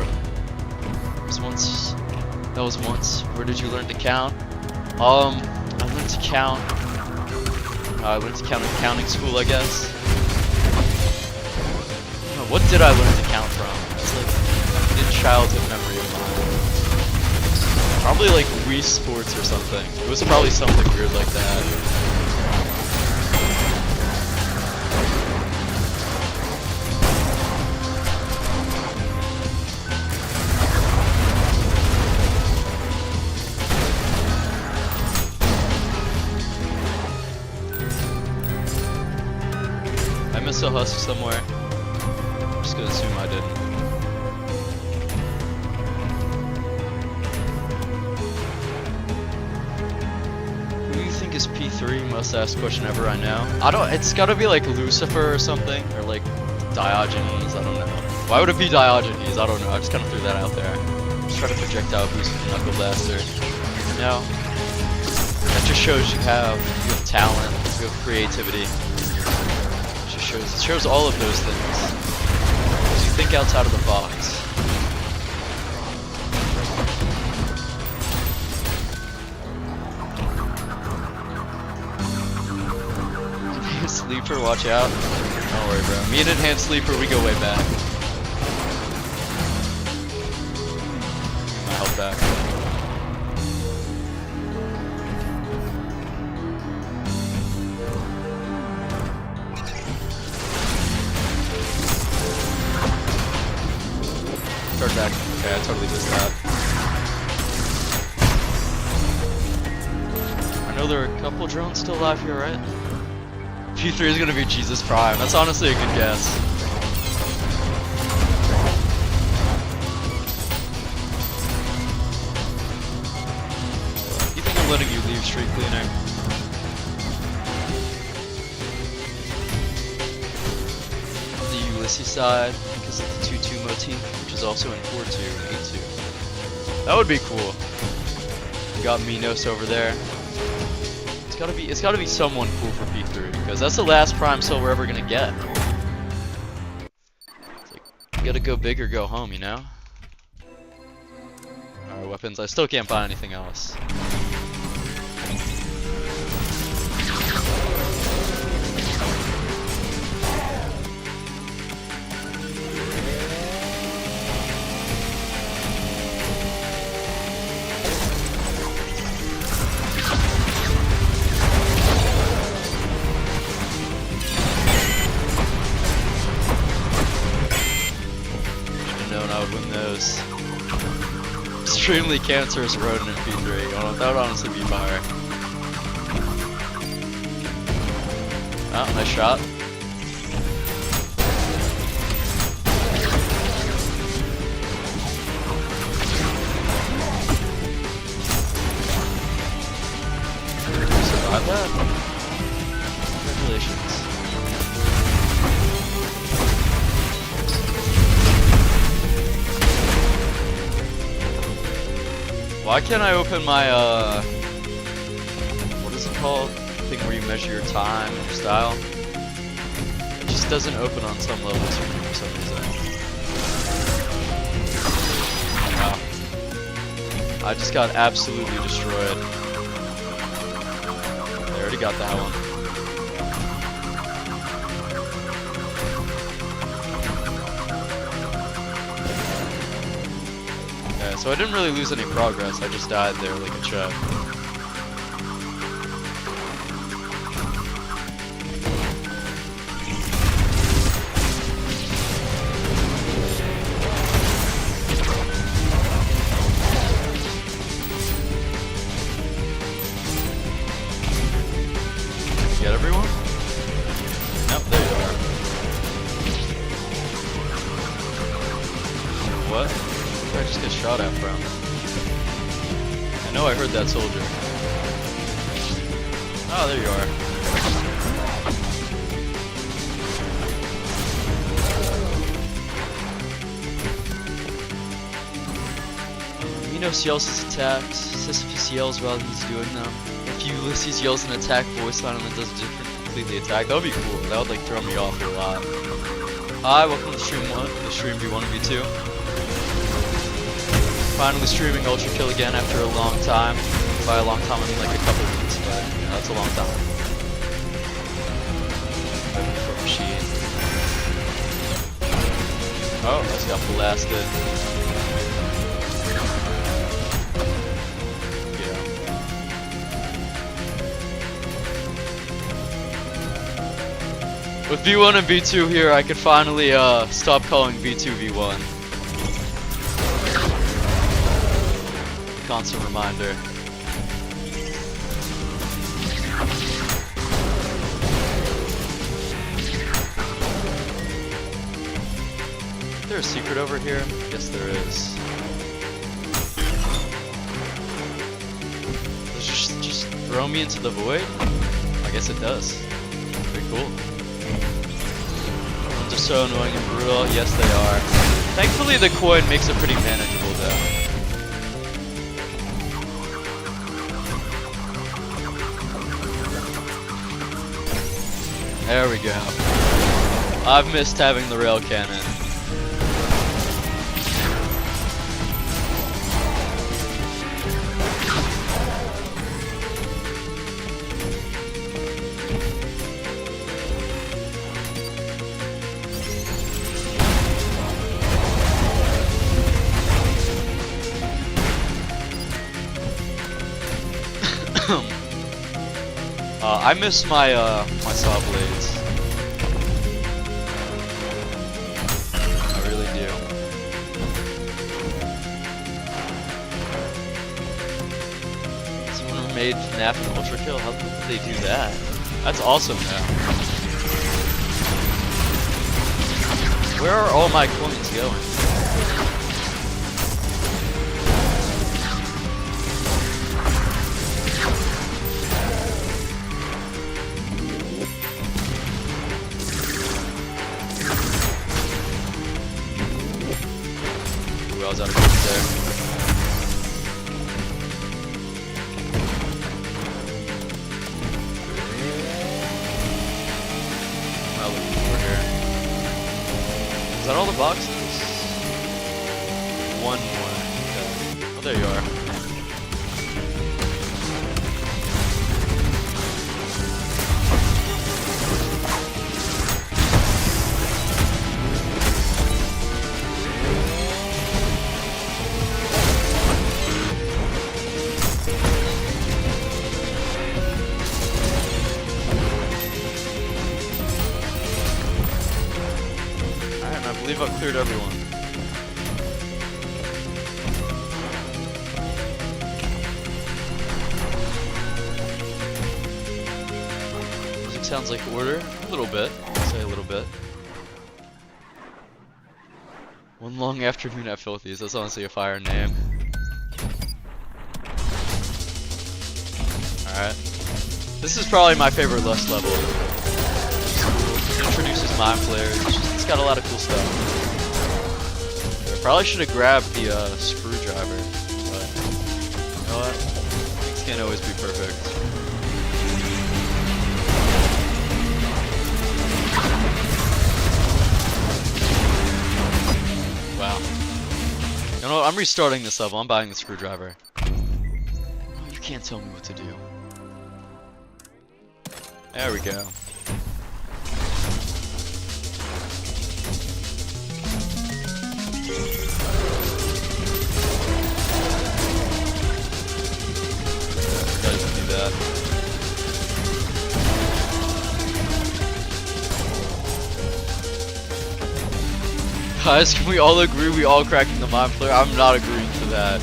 That was once. Where did you learn to count? I learned to count. I learned to count in counting school, I guess. No, what did I learn to count from? It's like a childhood memory of mine. Probably like Wii Sports or something. It was probably something weird like that. I missed a husk somewhere. I'm just gonna assume I didn't. Who do you think is P3? Most asked question ever, I know. It's gotta be like Lucifer or something, or like Diogenes, I don't know. Why would it be Diogenes? I don't know, I just kinda threw that out there. Just try to project out who's Knuckle Blaster. No. That just shows you have talent, you have creativity. It shows all of those things. Because you think outside of the box. Enhanced Sleeper, watch out. Don't worry, bro. Me and Enhanced Sleeper, we go way back. Get my health back. Start back. Okay, I totally missed that. I know there are a couple drones still alive here, right? P3 is gonna be Jesus Prime. That's honestly a good guess. You think I'm I'm letting you leave, Street Cleaner. The Ulysses side, because of the 2-2 motif, which is also in 4-2 and 8-2. That would be cool. We got Minos over there. It's gotta be someone cool for P3, because that's the last Prime Soul we're ever gonna get. It's like, you gotta go big or go home, you know? Alright, weapons. I still can't find anything else. I would win those. Extremely cancerous rodent in P3. That would honestly be fire. Oh, nice shot. Survive that? Congratulations. Why can't I open my, what is it called? Thing where you measure your time and your style? It just doesn't open on some levels for some reason. Wow. I just got absolutely destroyed. They already got that one. So I didn't really lose any progress, I just died there like a chump. Get everyone? Nope, there you are. What? Where did I just get shot at from? I know I heard that soldier. Oh, there you are. Minos yells his attacks, Sisyphus yells while he's doing them. If Ulysses yells an attack voice line and then does a different completely attack, that would be cool. That would like throw me off a lot. Hi, welcome to stream 1, the stream V1 and V2. Finally streaming Ultrakill again after a long time. By a long time I mean like a couple weeks, but yeah, that's a long time. Machine. Oh, I just got blasted. Yeah. With V1 and V2 here, I could finally stop calling V2 V1. Constant reminder. Is there a secret over here? Yes, there is. Does it just throw me into the void? I guess it does. Pretty cool. Ones are so annoying and brutal. Yes, they are. Thankfully, the coin makes it pretty manageable, though. There we go. I've missed having the rail cannon. I miss my my saw blades. I really do. Someone made FNAF and Ultrakill. How did they do that? That's awesome, man. Where are all my coins going? I was out of bullets there. What am I looking for here? Is that all the boxes? One more. Okay. Oh, there you are. Alright, I believe I've cleared everyone. Sounds like order. A little bit. I'll say a little bit. One long afternoon at Filthy's. That's honestly a fire name. Alright. This is probably my favorite Lust level. It's cool. It introduces mind flares. It's got a lot of cool stuff. I probably should have grabbed the screwdriver. But you know what? Things can't always be perfect. Wow. You know what? I'm restarting this level. I'm buying the screwdriver. Oh, you can't tell me what to do. There we go. Gotta do that. Guys, can we all agree we all cracking the mind flare? I'm not agreeing to that.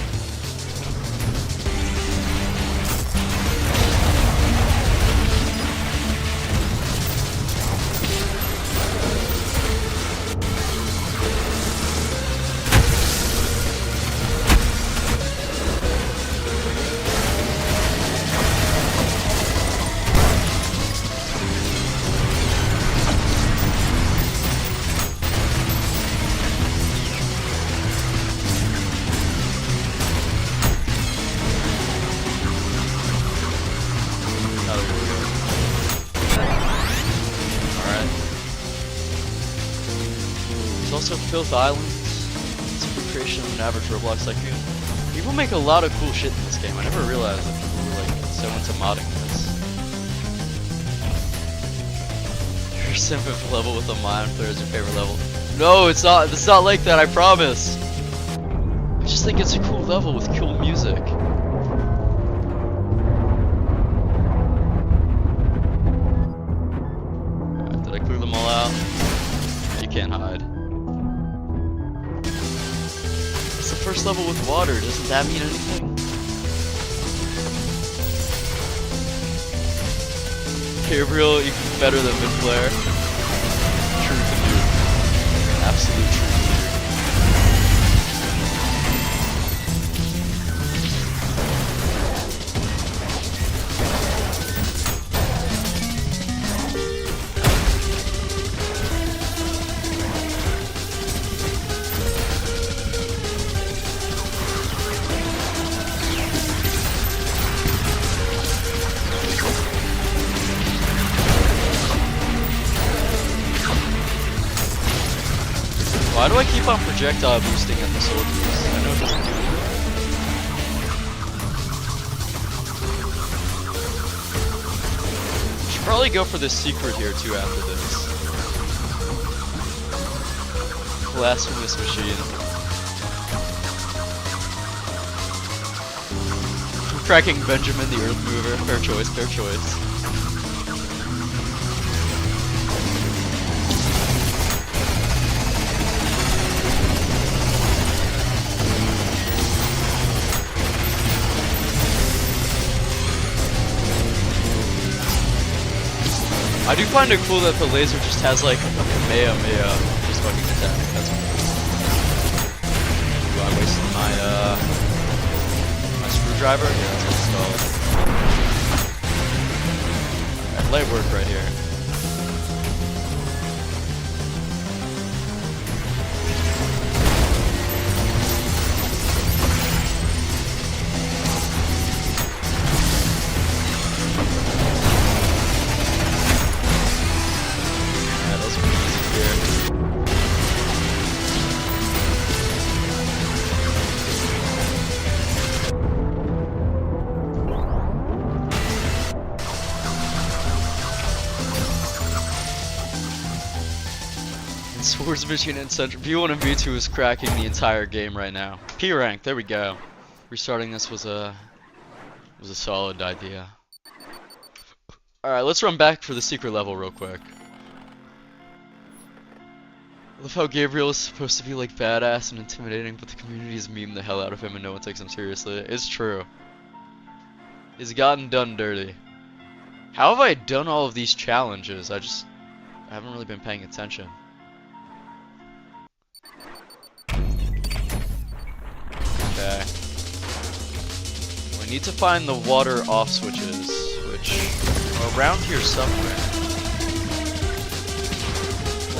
Also, Filth Islands. It's a creation of an average Roblox tycoon. People make a lot of cool shit in this game. I never realized that people were like so into modding this. Your 7th level with a mind flare is your favorite level. No, it's not. It's not like that. I promise. I just think it's a cool level with cool music. Alright, did I clear them all out? You can't hide. First level with water, doesn't that mean anything? Gabriel, you can better than Vin Flair. Truth and dude. Absolute truth and Why do I keep on projectile boosting at the soldiers? I know it doesn't do anything. Should probably go for the secret here too after this. Blasphemous machine. I'm cracking Benjamin the Earth Mover. Fair choice, fair choice. I do find it cool that the laser just has like a Kamehameha just fucking attack. That's cool. Ooh, I wasted my screwdriver? Yeah, that's installed. Alright, light work right here. Swords Machine and Central. V1 and V2 is cracking the entire game right now. P rank, there we go. Restarting this was a solid idea. Alright, let's run back for the secret level real quick. I love how Gabriel is supposed to be like badass and intimidating, but the community is memeing the hell out of him and no one takes him seriously. It's true. He's gotten done dirty. How have I done all of these challenges? I haven't really been paying attention. Okay. We need to find the water off switches, which are around here somewhere.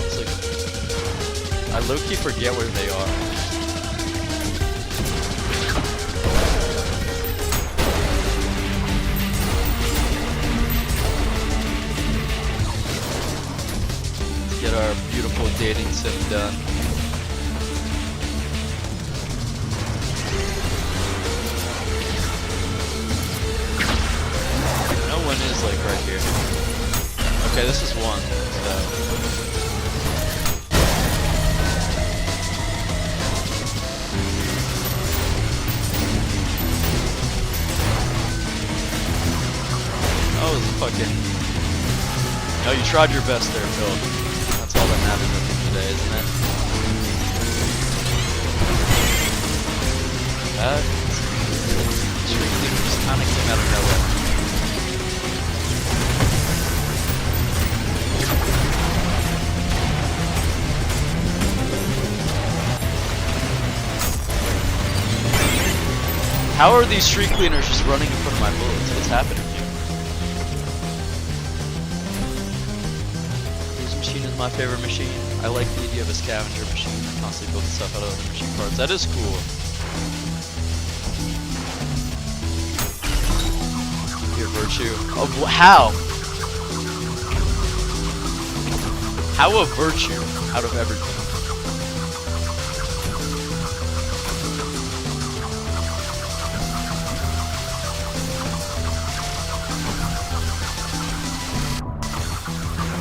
It's like, I low-key forget where they are. Get our beautiful dating sim done. No one is like right here. Okay, this is one. So. Oh, it's fucking. No, you tried your best there, Phil. That's all that matters at the end of the day, isn't it? That streak just kind of came out of nowhere. How are these street cleaners just running in front of my bullets? What's happening here? Is my favorite machine. I like the idea of a scavenger machine that constantly builds stuff out of other machine parts. That is cool. Your virtue. Oh, how? How a virtue out of everything?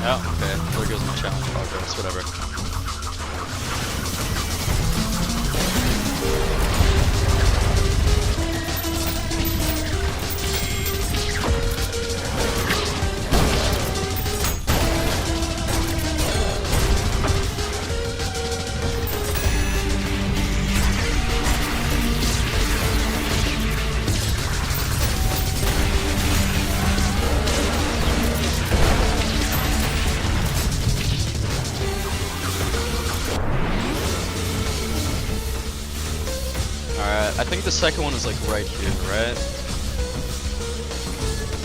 Oh, okay. There goes my challenge progress, whatever. I think the second one is like right here, right?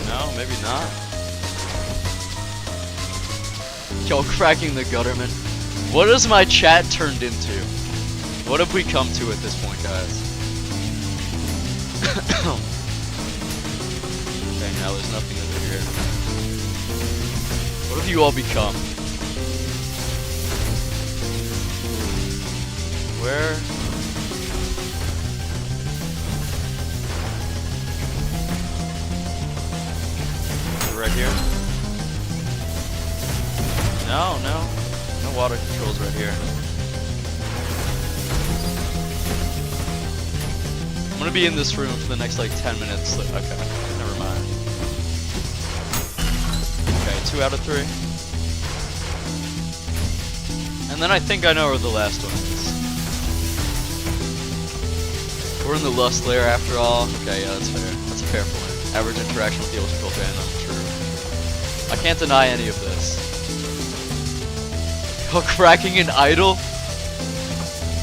No, maybe not. Yo, cracking the gutterman. What has my chat turned into? What have we come to at this point, guys? Okay, now there's nothing over here. What have you all become? Where? Right here? No water controls right here. I'm gonna be in this room for the next like 10 minutes. Okay, never mind. Okay, 2 out of 3. And then I think I know where the last one is. We're in the lust layer after all. Okay, yeah, that's fair. That's a fair point. Average interaction with the Ultrakill fandom. I can't deny any of this. Oh, cracking an idol?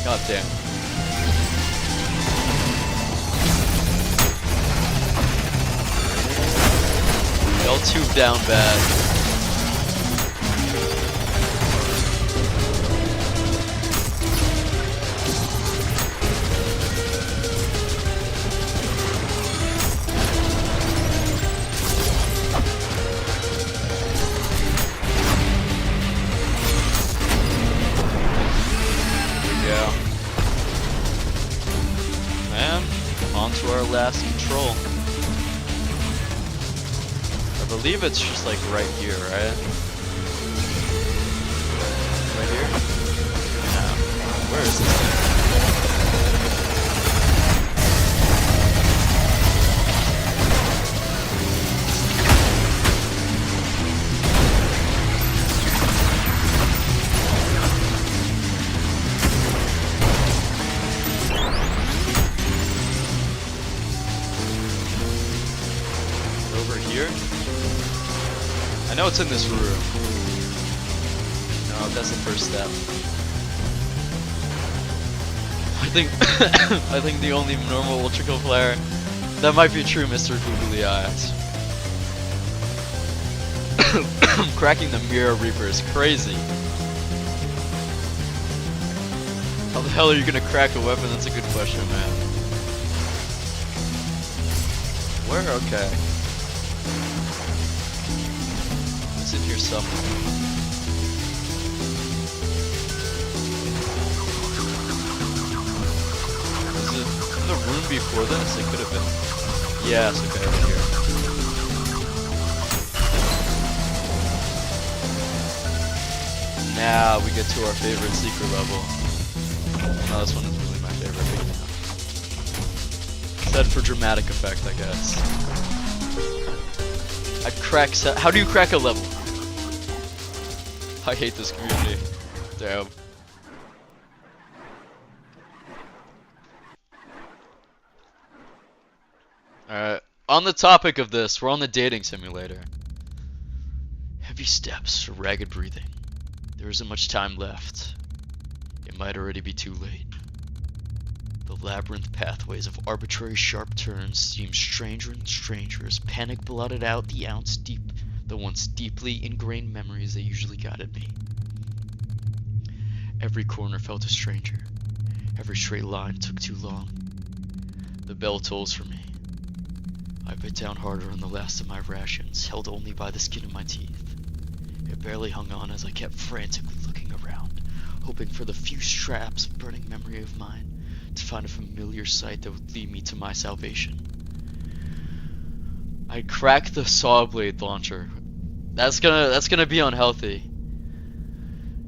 God damn. Y'all tube down bad. On to our last control. I believe it's just like right here, right? Right here? Where is this thing? Over here? I know it's in this room. No, that's the first step. I think the only normal Ultrakill player that might be true, Mr. Googly Eyes. Cracking the Mirror Reaper is crazy. How the hell are you gonna crack a weapon? That's a good question, man. Where? Okay. It's in here somewhere. The room before this? It could have been. Yes, okay, right here. Now we get to our favorite secret level. No, this one is really my favorite right now. Said for dramatic effect, I guess. I'd crack. How do you crack a level? I hate this community. Damn. Alright, on the topic of this, we're on the dating simulator. Heavy steps, ragged breathing. There isn't much time left. It might already be too late. The labyrinth pathways of arbitrary sharp turns seem stranger and stranger as panic blotted out the once deeply ingrained memories that usually guided me. Every corner felt a stranger. Every straight line took too long. The bell tolls for me. I bit down harder on the last of my rations, held only by the skin of my teeth. It barely hung on as I kept frantically looking around, hoping for the few scraps of burning memory of mine to find a familiar sight that would lead me to my salvation. I cracked the saw blade launcher. That's gonna be unhealthy.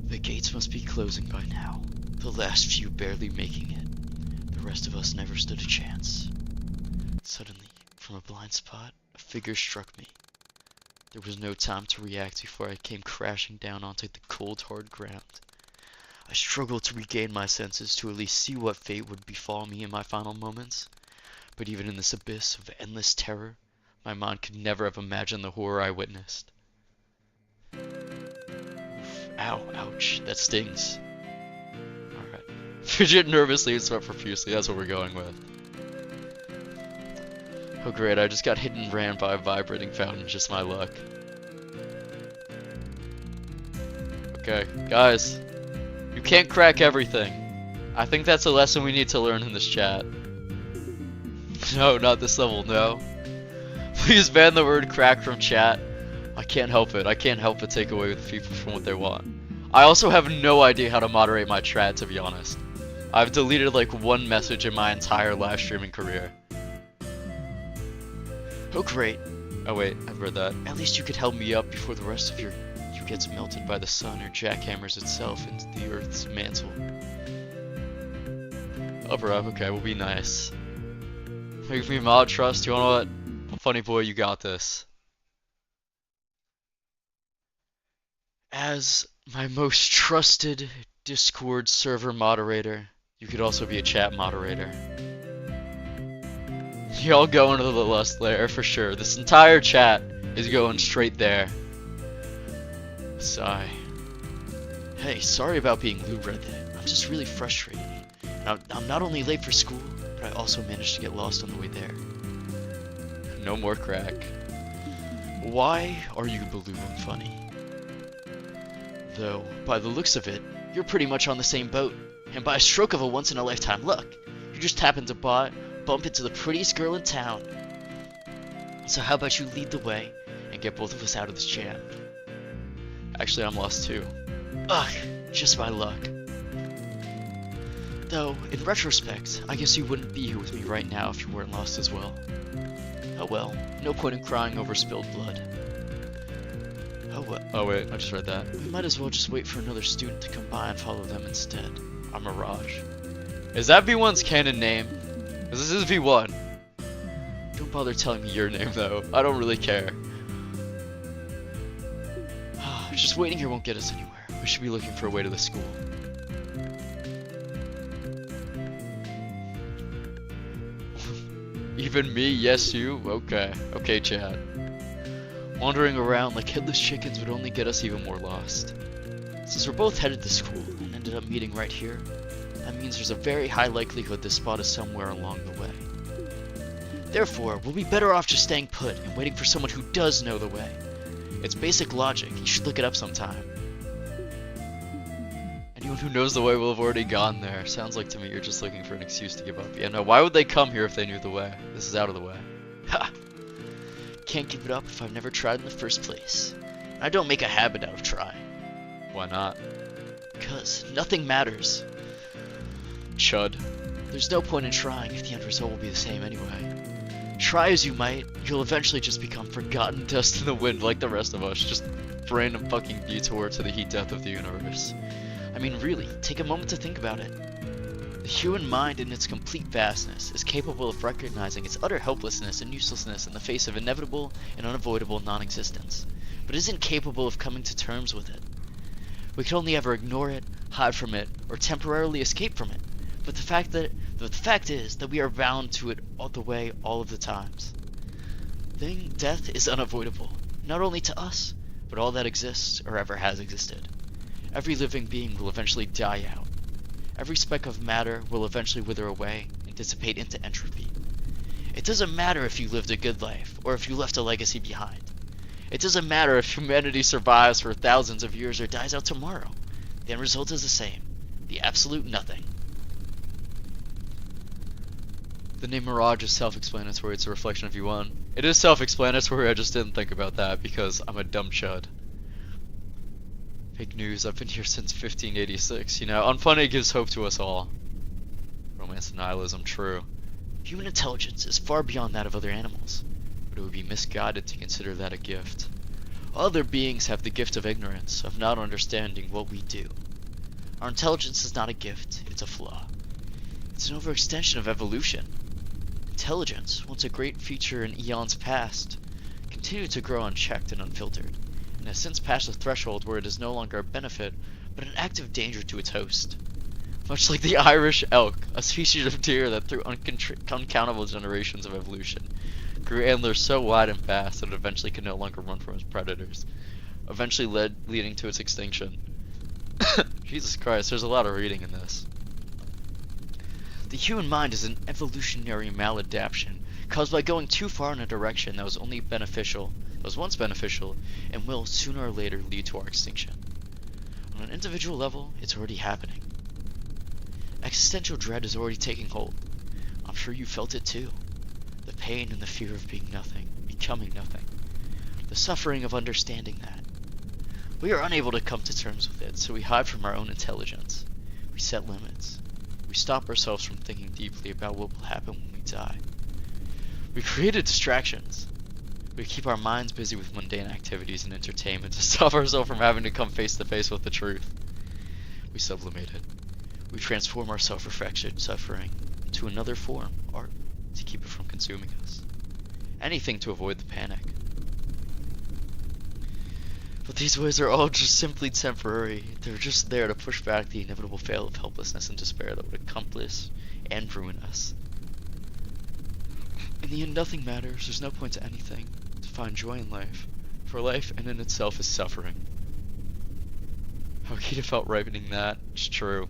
The gates must be closing by now. The last few barely making it. The rest of us never stood a chance. Suddenly, from a blind spot, a figure struck me. There was no time to react before I came crashing down onto the cold, hard ground. I struggled to regain my senses to at least see what fate would befall me in my final moments. But even in this abyss of endless terror, my mind could never have imagined the horror I witnessed. Oof, ow, ouch, that stings. Alright. Fidget nervously and sweat profusely, that's what we're going with. Oh great, I just got hit and ran by a vibrating fountain, just my luck. Okay, guys. You can't crack everything. I think that's a lesson we need to learn in this chat. No, not this level, no. Please ban the word crack from chat. I can't help it. I can't help but take away with people from what they want. I also have no idea how to moderate my chat, to be honest. I've deleted like one message in my entire live streaming career. Oh great. Oh wait, I've read that. At least you could help me up before the rest of you gets melted by the sun or jackhammers itself into the earth's mantle. Oh bro, okay, we'll be nice. Make me mod trust, you know what? Funny boy, you got this. As my most trusted Discord server moderator, you could also be a chat moderator. Y'all going to the lust lair for sure. This entire chat is going straight there. Sigh. Hey, sorry about being lube-red there. I'm just really frustrated. I'm not only late for school, but I also managed to get lost on the way there. No more crack. Why are you ballooning funny? Though, by the looks of it, you're pretty much on the same boat. And by a stroke of a once-in-a-lifetime luck, you just happened to bump into the prettiest girl in town. So how about you lead the way and get both of us out of this jam? Actually, I'm lost too. Ugh, just my luck. Though, in retrospect, I guess you wouldn't be here with me right now if you weren't lost as well. Oh well, no point in crying over spilled blood. Oh well. Oh wait, I just read that. We might as well just wait for another student to come by and follow them instead. a mirage. Is that V1's canon name? Because this is V1. Don't bother telling me your name though. I don't really care. Just waiting here won't get us anywhere. We should be looking for a way to the school. Even me? Yes, you? Okay. Okay, Chad. Wandering around like headless chickens would only get us even more lost. Since we're both headed to school and ended up meeting right here, that means there's a very high likelihood this spot is somewhere along the way. Therefore, we'll be better off just staying put and waiting for someone who does know the way. It's basic logic. You should look it up sometime. Anyone who knows the way will have already gone there. Sounds like to me you're just looking for an excuse to give up. Yeah, no, why would they come here if they knew the way? This is out of the way. Ha! Can't give it up if I've never tried in the first place. I don't make a habit out of trying. Why not? Because nothing matters. Chud. There's no point in trying if the end result will be the same anyway. Try as you might, you'll eventually just become forgotten dust in the wind like the rest of us. Just random fucking detour to the heat death of the universe. I mean, really, take a moment to think about it. The human mind in its complete vastness is capable of recognizing its utter helplessness and uselessness in the face of inevitable and unavoidable non-existence, but isn't capable of coming to terms with it. We can only ever ignore it, hide from it, or temporarily escape from it. But the fact is that we are bound to it all the way, all of the times. Death is unavoidable, not only to us, but all that exists or ever has existed. Every living being will eventually die out. Every speck of matter will eventually wither away and dissipate into entropy. It doesn't matter if you lived a good life, or if you left a legacy behind. It doesn't matter if humanity survives for thousands of years or dies out tomorrow. The end result is the same. The absolute nothing. The name Mirage is self-explanatory, it's a reflection of V1. It is self-explanatory, I just didn't think about that because I'm a dumb chud. Fake news, I've been here since 1586. You know, unfunny gives hope to us all. Romance and nihilism, true. Human intelligence is far beyond that of other animals, but it would be misguided to consider that a gift. Other beings have the gift of ignorance, of not understanding what we do. Our intelligence is not a gift, it's a flaw. It's an overextension of evolution. Intelligence, once a great feature in eons past, continued to grow unchecked and unfiltered, and has since passed a threshold where it is no longer a benefit, but an active danger to its host. Much like the Irish elk, a species of deer that through uncountable generations of evolution grew antlers so wide and fast that it eventually could no longer run from its predators, eventually leading to its extinction. Jesus Christ, there's a lot of reading in this. The human mind is an evolutionary maladaptation caused by going too far in a direction that was once beneficial, and will sooner or later lead to our extinction. On an individual level, it's already happening. Existential dread is already taking hold. I'm sure you felt it too. The pain and the fear of being nothing, becoming nothing. The suffering of understanding that. We are unable to come to terms with it, so we hide from our own intelligence. We set limits. We stop ourselves from thinking deeply about what will happen when we die. We created distractions. We keep our minds busy with mundane activities and entertainment to stop ourselves from having to come face to face with the truth. We sublimate it. We transform our self-reflection suffering into another form, art, to keep it from consuming us. Anything to avoid the panic. But these ways are all just simply temporary. They're just there to push back the inevitable veil of helplessness and despair that would accomplish and ruin us. In the end, nothing matters. There's no point to anything. To find joy in life. For life in and itself is suffering. How Akita felt ripening that. It's true.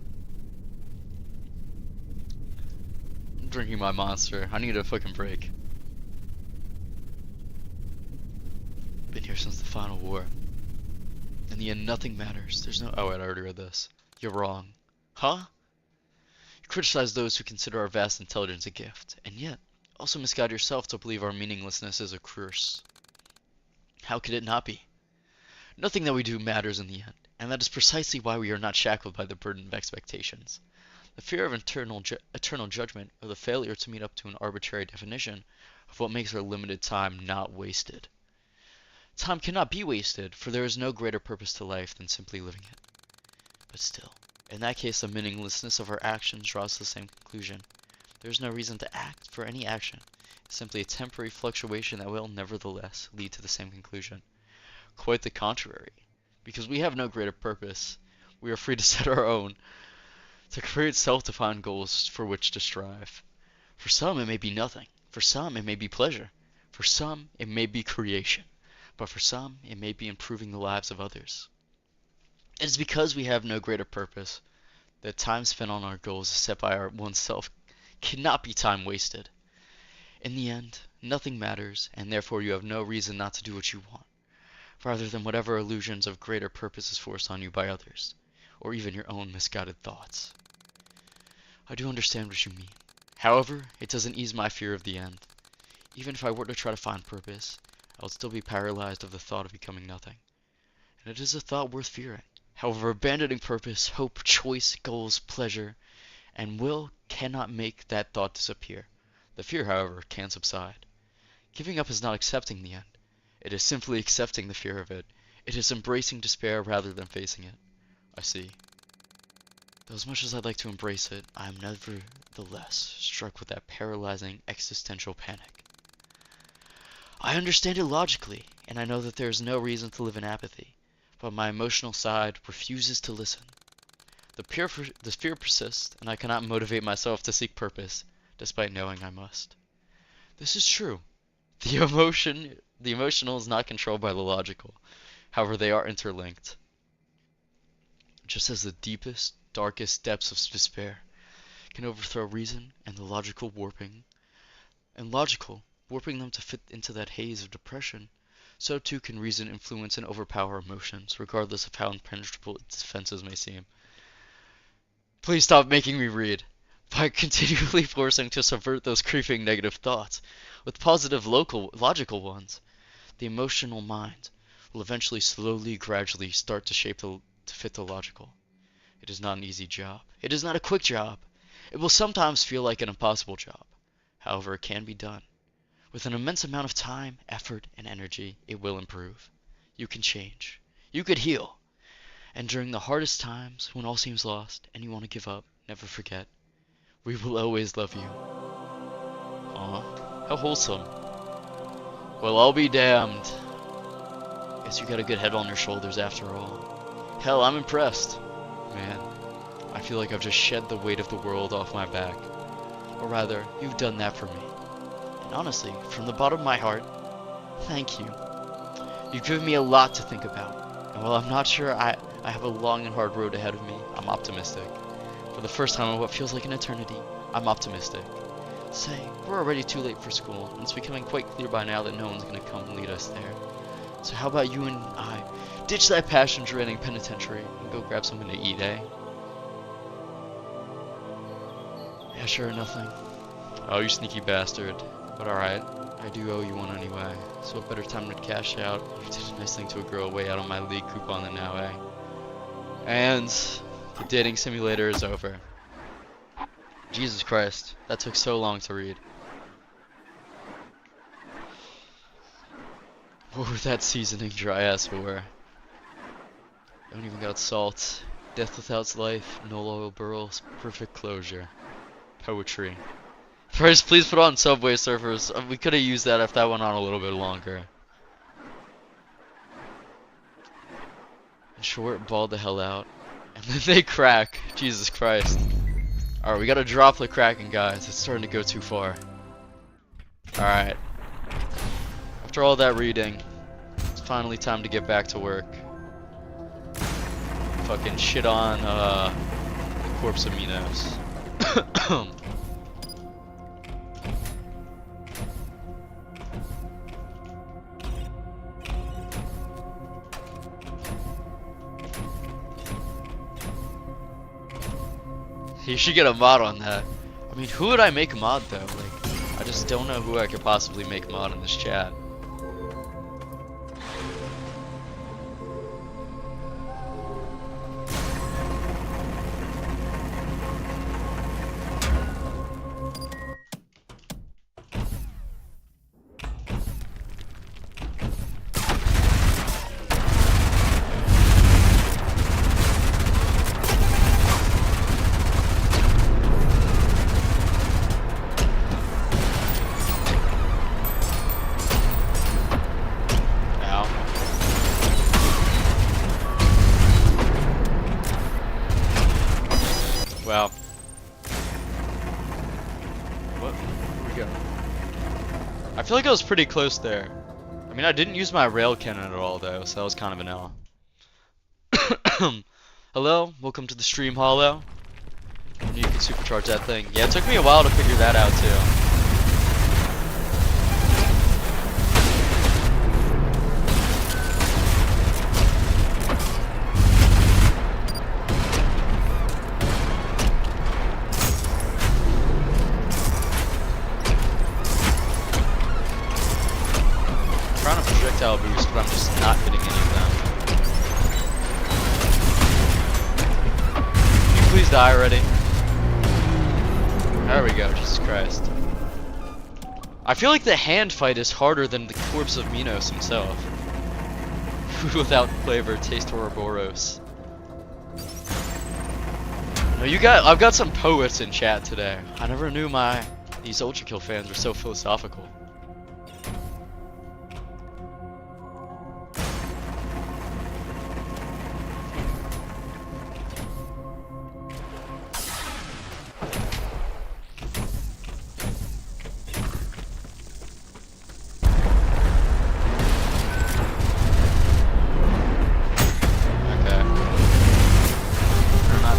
I'm drinking my monster. I need a fucking break. Been here since the final war. In the end, nothing matters. There's no— oh wait, I already read this. You're wrong. Huh? You criticize those who consider our vast intelligence a gift, and yet also misguide yourself to believe our meaninglessness is a curse. How could it not be? Nothing that we do matters in the end, and that is precisely why we are not shackled by the burden of expectations. The fear of eternal judgment, or the failure to meet up to an arbitrary definition of what makes our limited time not wasted. Time cannot be wasted, for there is no greater purpose to life than simply living it. But still, In that case, the meaninglessness of our actions draws to the same conclusion. There is no reason to act for any action. It's simply a temporary fluctuation that will, nevertheless, lead to the same conclusion. Quite the contrary. Because we have no greater purpose, we are free to set our own, to create self-defined goals for which to strive. For some, it may be nothing. For some, it may be pleasure. For some, it may be creation. But for some, it may be improving the lives of others. It is because we have no greater purpose that time spent on our goals set by our oneself cannot be time wasted. In the end, nothing matters, and therefore you have no reason not to do what you want, rather than whatever illusions of greater purpose is forced on you by others, or even your own misguided thoughts. I do understand what you mean. However, it doesn't ease my fear of the end. Even if I were to try to find purpose, I would still be paralyzed of the thought of becoming nothing. And it is a thought worth fearing. However, abandoning purpose, hope, choice, goals, pleasure, and will cannot make that thought disappear. The fear, however, can subside. Giving up is not accepting the end. It is simply accepting the fear of it. It is embracing despair rather than facing it. I see. Though as much as I'd like to embrace it, I am nevertheless struck with that paralyzing existential panic. I understand it logically, and I know that there is no reason to live in apathy, but my emotional side refuses to listen. The fear persists, and I cannot motivate myself to seek purpose, despite knowing I must. This is true. The emotional is not controlled by the logical. However, they are interlinked. Just as the deepest, darkest depths of despair can overthrow reason and the logical warping them to fit into that haze of depression, so too can reason influence and overpower emotions, regardless of how impenetrable its defenses may seem. Please stop making me read. By continually forcing to subvert those creeping negative thoughts with positive logical ones, the emotional mind will eventually gradually start to fit the logical. It is not an easy job. It is not a quick job. It will sometimes feel like an impossible job. However, it can be done. With an immense amount of time, effort, and energy, it will improve. You can change. You could heal. And during the hardest times, when all seems lost, and you want to give up, never forget, we will always love you. Aw, how wholesome. Well, I'll be damned. Guess you got a good head on your shoulders after all. Hell, I'm impressed. Man, I feel like I've just shed the weight of the world off my back. Or rather, you've done that for me. And honestly, from the bottom of my heart, thank you. You've given me a lot to think about. And while I'm not sure I have a long and hard road ahead of me, I'm optimistic. For the first time in what feels like an eternity, I'm optimistic. Say, we're already too late for school, and it's becoming quite clear by now that no one's gonna come lead us there. So how about you and I ditch that passion-draining penitentiary and go grab something to eat, eh? Yeah, sure, nothing. Oh, you sneaky bastard. But alright, I do owe you one anyway, so what better time to cash out? You did a nice thing to a girl way out on my league coupon than now, eh? And the dating simulator is over. Jesus Christ, that took so long to read. What was that seasoning dry ass for? Don't even got salt. Death without life, no loyal burls, perfect closure. Poetry. First, please put on Subway Surfers. We could have used that if that went on a little bit longer. In short, ball the hell out. And then they crack. Jesus Christ. Alright, we gotta drop the cracking, guys. It's starting to go too far. Alright. After all that reading, it's finally time to get back to work. Fucking shit on the corpse aminos. You should get a mod on that. I mean, who would I make mod though? Like, I just don't know who I could possibly make mod in this chat. Wow. What? Where we go? I feel like I was pretty close there. I mean, I didn't use my rail cannon at all, though, so that was kind of an L. Hello, welcome to the stream, Hollow. You can supercharge that thing. Yeah, it took me a while to figure that out, too. Projectile boost, but I'm just not hitting any of them. Can you please die already? There we go, Jesus Christ. I feel like the hand fight is harder than the corpse of Minos himself. Food without flavor, taste Ouroboros. No, I've got some poets in chat today. I never knew these Ultrakill fans were so philosophical.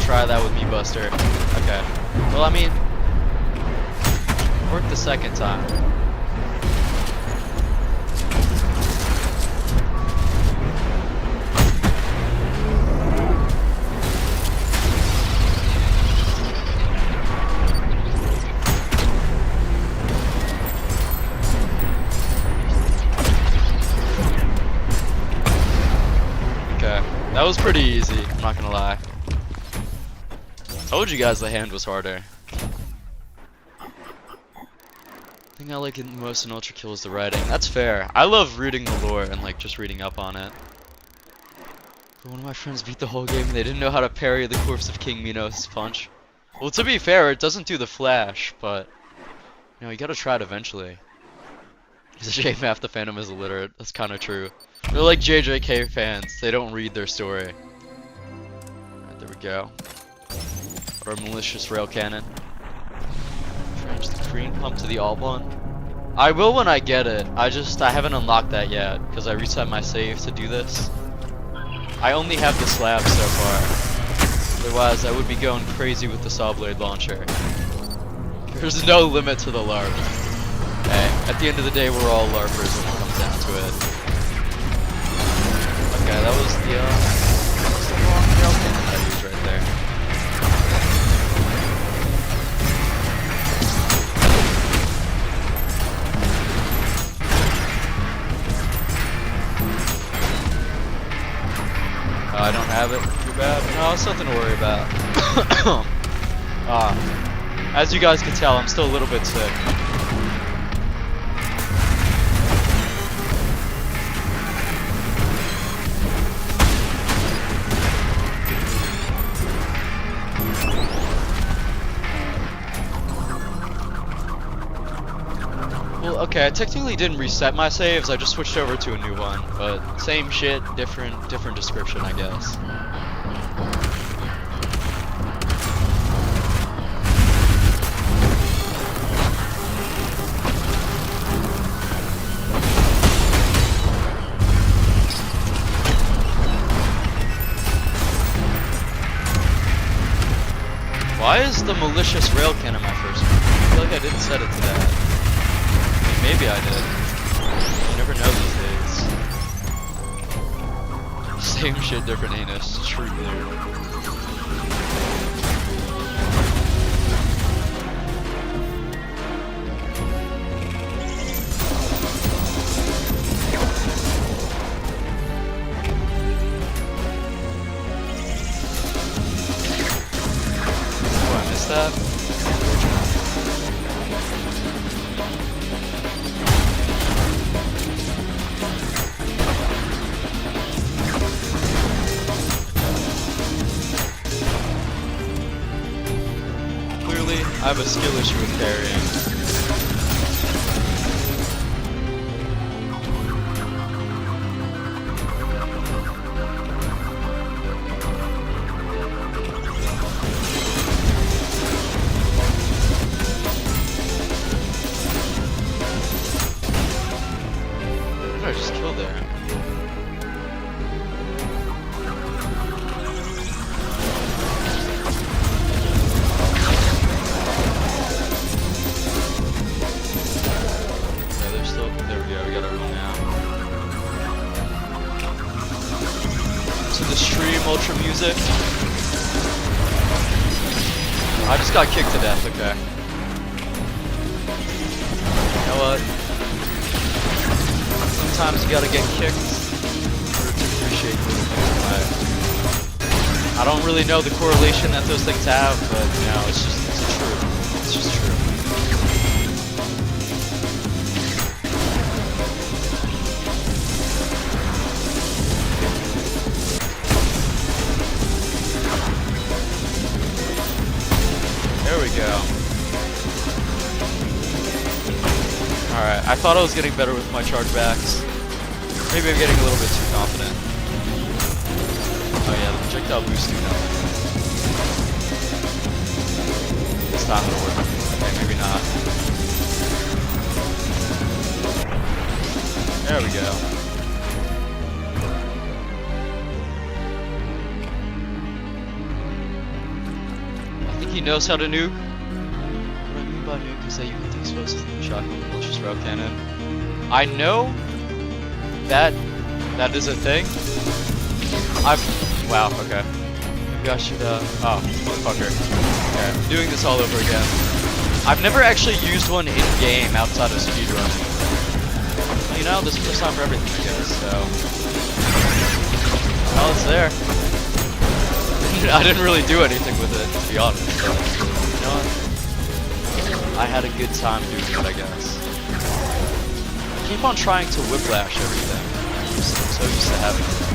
Try that with me, Buster. Okay. Well, I mean, worked the second time. Okay. That was pretty easy, I'm not gonna lie. Told you guys the hand was harder. The thing I like most in Ultrakill is the writing. That's fair. I love reading the lore and like just reading up on it. One of my friends beat the whole game and they didn't know how to parry the corpse of King Minos' punch. Well, to be fair, it doesn't do the flash, but you know, you gotta try it eventually. It's a shame half the fandom is illiterate. That's kind of true. They're like JJK fans. They don't read their story. Alright, there we go. Or a malicious rail cannon. Change the green pump to the alt one. I will when I get it. I haven't unlocked that yet because I reset my save to do this. I only have the slab so far. Otherwise, I would be going crazy with the saw blade launcher. There's no limit to the LARP. Hey, at the end of the day, we're all LARPers when it comes down to it. Okay, that was the wrong rail cannon I used right there. I don't have it. Too bad. No, it's nothing to worry about. As you guys can tell, I'm still a little bit sick. Well, okay, I technically didn't reset my saves, I just switched over to a new one, but same shit, different description, I guess. Why is the malicious rail cannon my first one? I feel like I didn't set it to that. Maybe I did. You never know these days. Same shit, different anus. True there. Oh, I missed that? I have a skill issue with parrying. the stream Ultra Music. I just got kicked to death, okay. You know what? Sometimes you gotta get kicked in order to appreciate little things in life. I don't really know the correlation that those things have, but you know, it's true. It's just true. There we go. Alright, I thought I was getting better with my chargebacks. Maybe I'm getting a little bit too confident. Oh yeah, the projectile boost do nothing. It's not gonna work. Okay, maybe not. There we go. I think he knows how to nuke. What I mean by nuke is that you hit the explosives with the shotgun with a malicious route cannon. I know that is a thing. Wow, okay. Maybe I should, oh, motherfucker. Okay, I'm doing this all over again. I've never actually used one in-game outside of speedrunning. You know, this is the first time for everything, I guess, so... Well, it's there. I didn't really do anything with it, to be honest, but... You know what? I had a good time doing it, I guess. I keep on trying to whiplash everything. I'm so used to having it.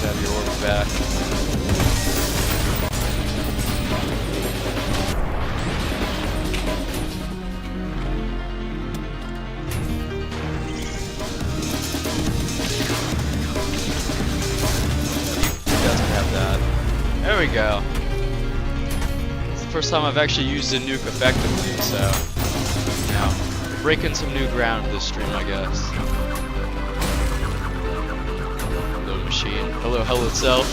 Have your orb back. He doesn't have that. There we go. It's the first time I've actually used a nuke effectively, so you know, breaking some new ground this stream, I guess. Machine. Hello, hell itself.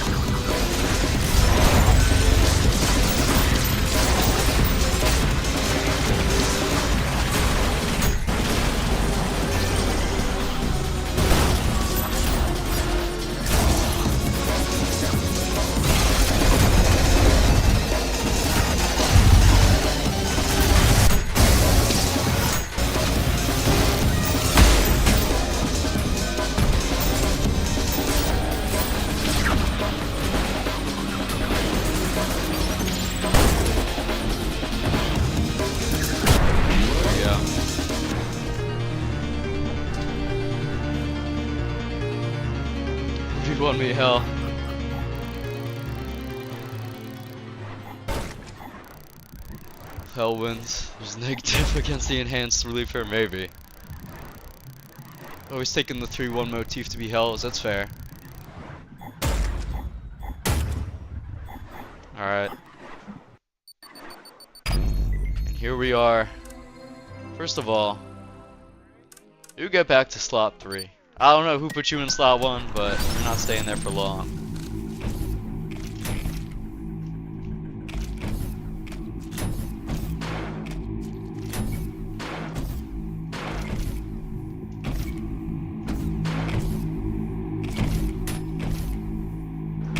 Won me hell. Hell wins. There's negative against the enhanced reliever, maybe. Always taking the 3-1 motif to be hells, that's fair. Alright. And here we are. First of all, you get back to slot 3. I don't know who put you in slot 1, but you're not staying there for long.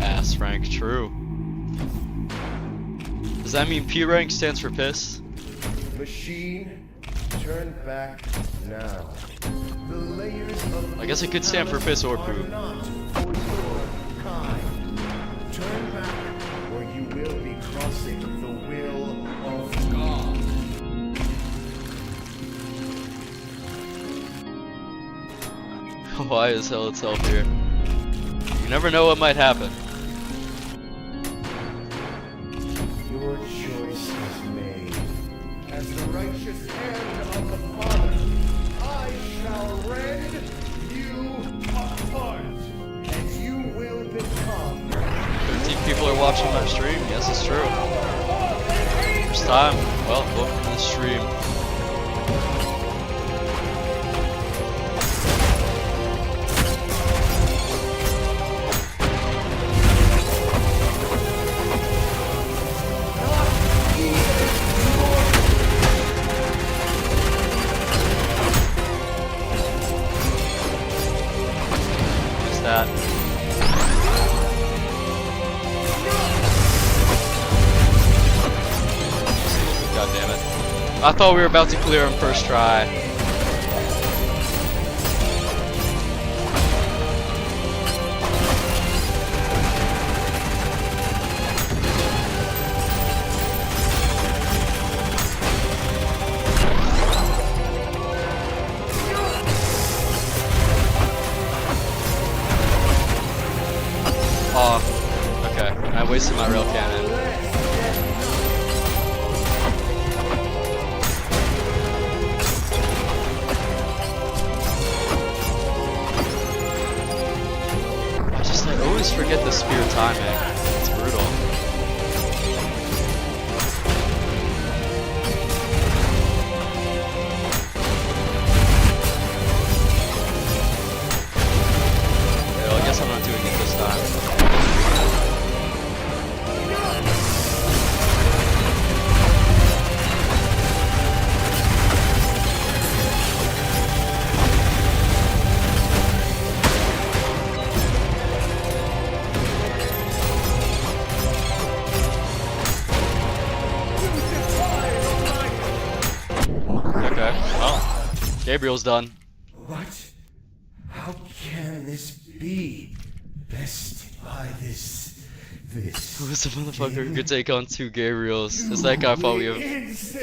Ass rank, true. Does that mean P rank stands for piss? Machine, turn back now. The layers of I guess it could stand for piss or poop. Turn back, or you will be crossing the will of God. Why is hell itself here? You never know what might happen. Your choice is made. As the righteous hand of the Father, I shall rend you apart, and you will become. 13 people are watching my stream. Yes, it's true. First time. Well, welcome to the stream. damn it. I thought we were about to clear him first try. Oh, okay. I wasted my rail cannon. I always forget the spear timing. It's brutal. Yeah, well, I guess I'm not doing it this time. Okay, well, Gabriel's done. What? How can this be? Bested by this. Who's the motherfucker who could take on 2 Gabriels? It's that guy thought we have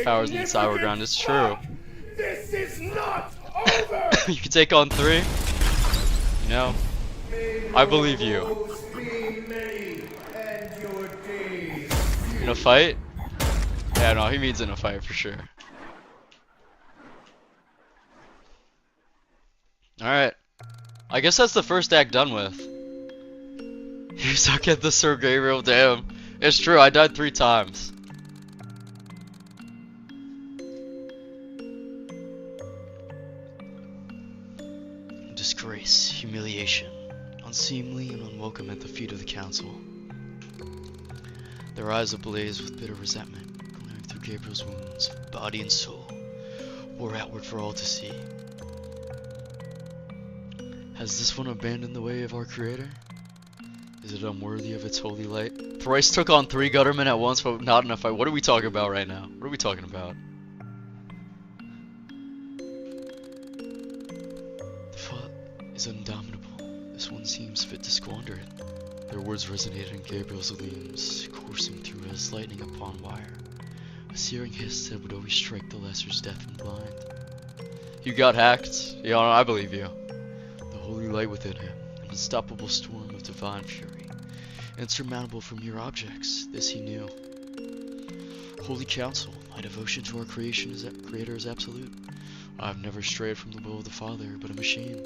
powers in the cyber ground. It's true. This is not over! You can take on 3? You know, I believe you. In a fight? Yeah, no, he means in a fight for sure. Alright. I guess that's the first act done with. You suck at the Sir Gabriel, damn. It's true, I died 3 times. Disgrace, humiliation, unseemly and unwelcome at the feet of the council. Their eyes ablaze with bitter resentment, glaring through Gabriel's wounds, body and soul, bore outward for all to see. Has this one abandoned the way of our Creator? Is it unworthy of its holy light? Thrice took on 3 Guttermen at once, but not enough fight. What are we talking about right now? What are we talking about? The thought is indomitable. This one seems fit to squander it. Their words resonated in Gabriel's limbs, coursing through as lightning upon wire. A searing hiss that would always strike the lesser's deaf and blind. You got hacked? Yeah, I believe you. The holy light within him, an unstoppable storm of divine fury, insurmountable from mere objects, this he knew. Holy counsel, my devotion to our Creator is absolute. I have never strayed from the will of the Father, but a machine.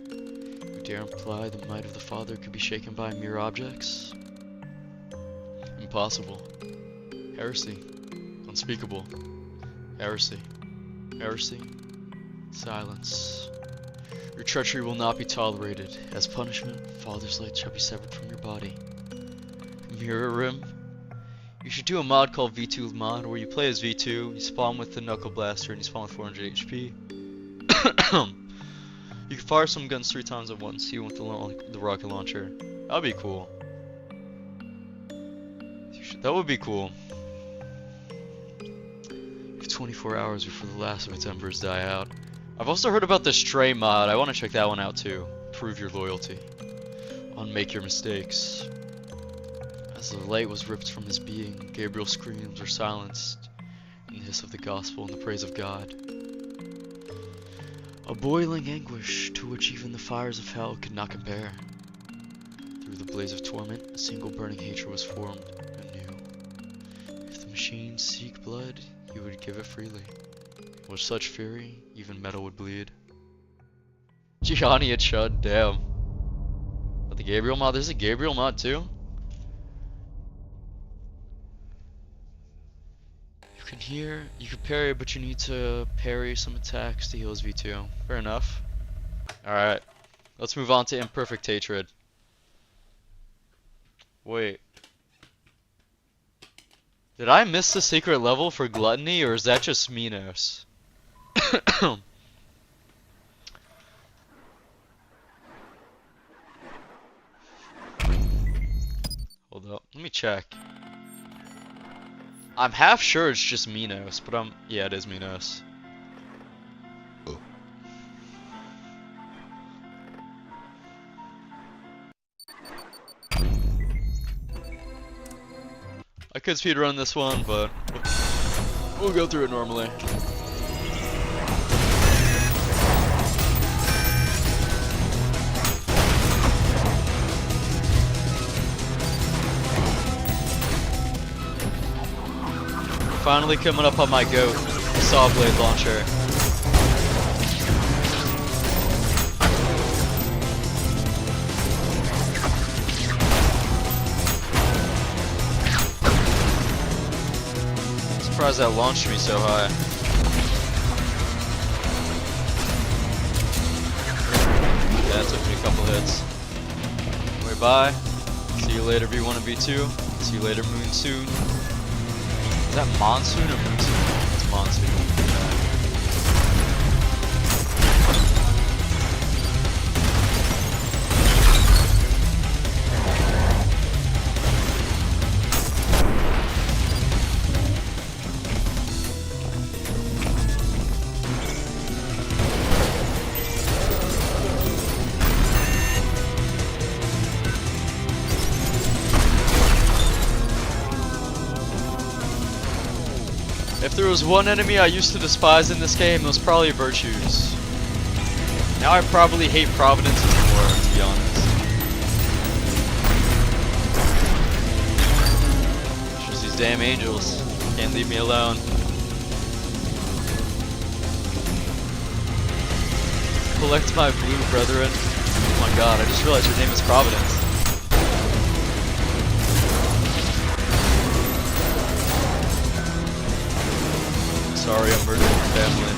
You dare imply the might of the Father could be shaken by mere objects? Impossible. Heresy. Unspeakable. Heresy. Heresy. Silence. Your treachery will not be tolerated. As punishment, Father's light shall be severed from your body. Mirror Rim? You should do a mod called V2 mod, where you play as V2, you spawn with the Knuckle Blaster, and you spawn with 400 HP. You can fire some guns 3 times at once, even with the rocket launcher. That would be cool. That would be cool. You have 24 hours before the last of its embers die out. I've also heard about the Stray mod. I want to check that one out too. Prove your loyalty. Unmake your mistakes. As the light was ripped from his being, Gabriel's screams were silenced in the hiss of the gospel and the praise of God. A boiling anguish to which even the fires of hell could not compare. Through the blaze of torment, a single burning hatred was formed anew. If the machines seek blood, he would give it freely. With such fury, even metal would bleed. Gianni at Chud, damn. But the Gabriel mod, there's a Gabriel mod too? You can parry, but you need to parry some attacks to heal his V2. Fair enough. Alright. Let's move on to Imperfect Hatred. Wait. Did I miss the secret level for Gluttony, or is that just Minos? Hold up. Let me check. I'm half sure it's just Minos, but yeah, it is Minos. I could speedrun this one, but we'll go through it normally. Finally coming up on my goat, saw blade launcher. Surprised that launched me so high. Yeah, it took me a couple hits. Anyway, bye. See you later, V1 and V2. See you later, Monsoon. Is that Monsoon or Monsoon? It's Monsoon. If there was one enemy I used to despise in this game, it was probably Virtues. Now I probably hate Providences more, to be honest. It's just these damn angels. Can't leave me alone. Collect my blue brethren. Oh my god, I just realized your name is Providence. Sorry, I'm murdering your family.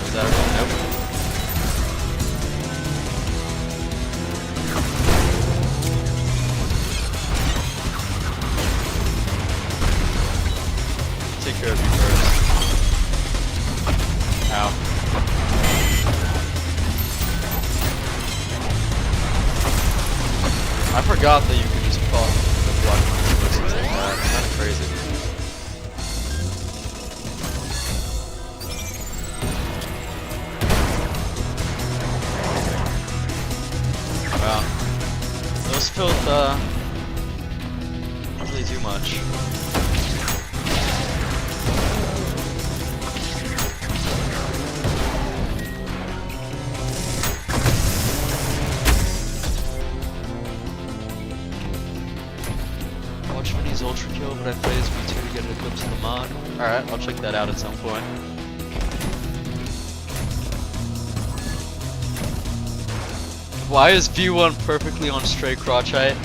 Is that everyone? Nope. Take care of you first. Ow. I forgot that you could just block the block versus like that. It's kind of crazy. Wow. Those filth, don't really do much. Watch Vinny's Ultrakill, but I play as V2 to get it equipped to the mod. Alright, I'll check that out at some point. Why is V1 perfectly on straight crotch height?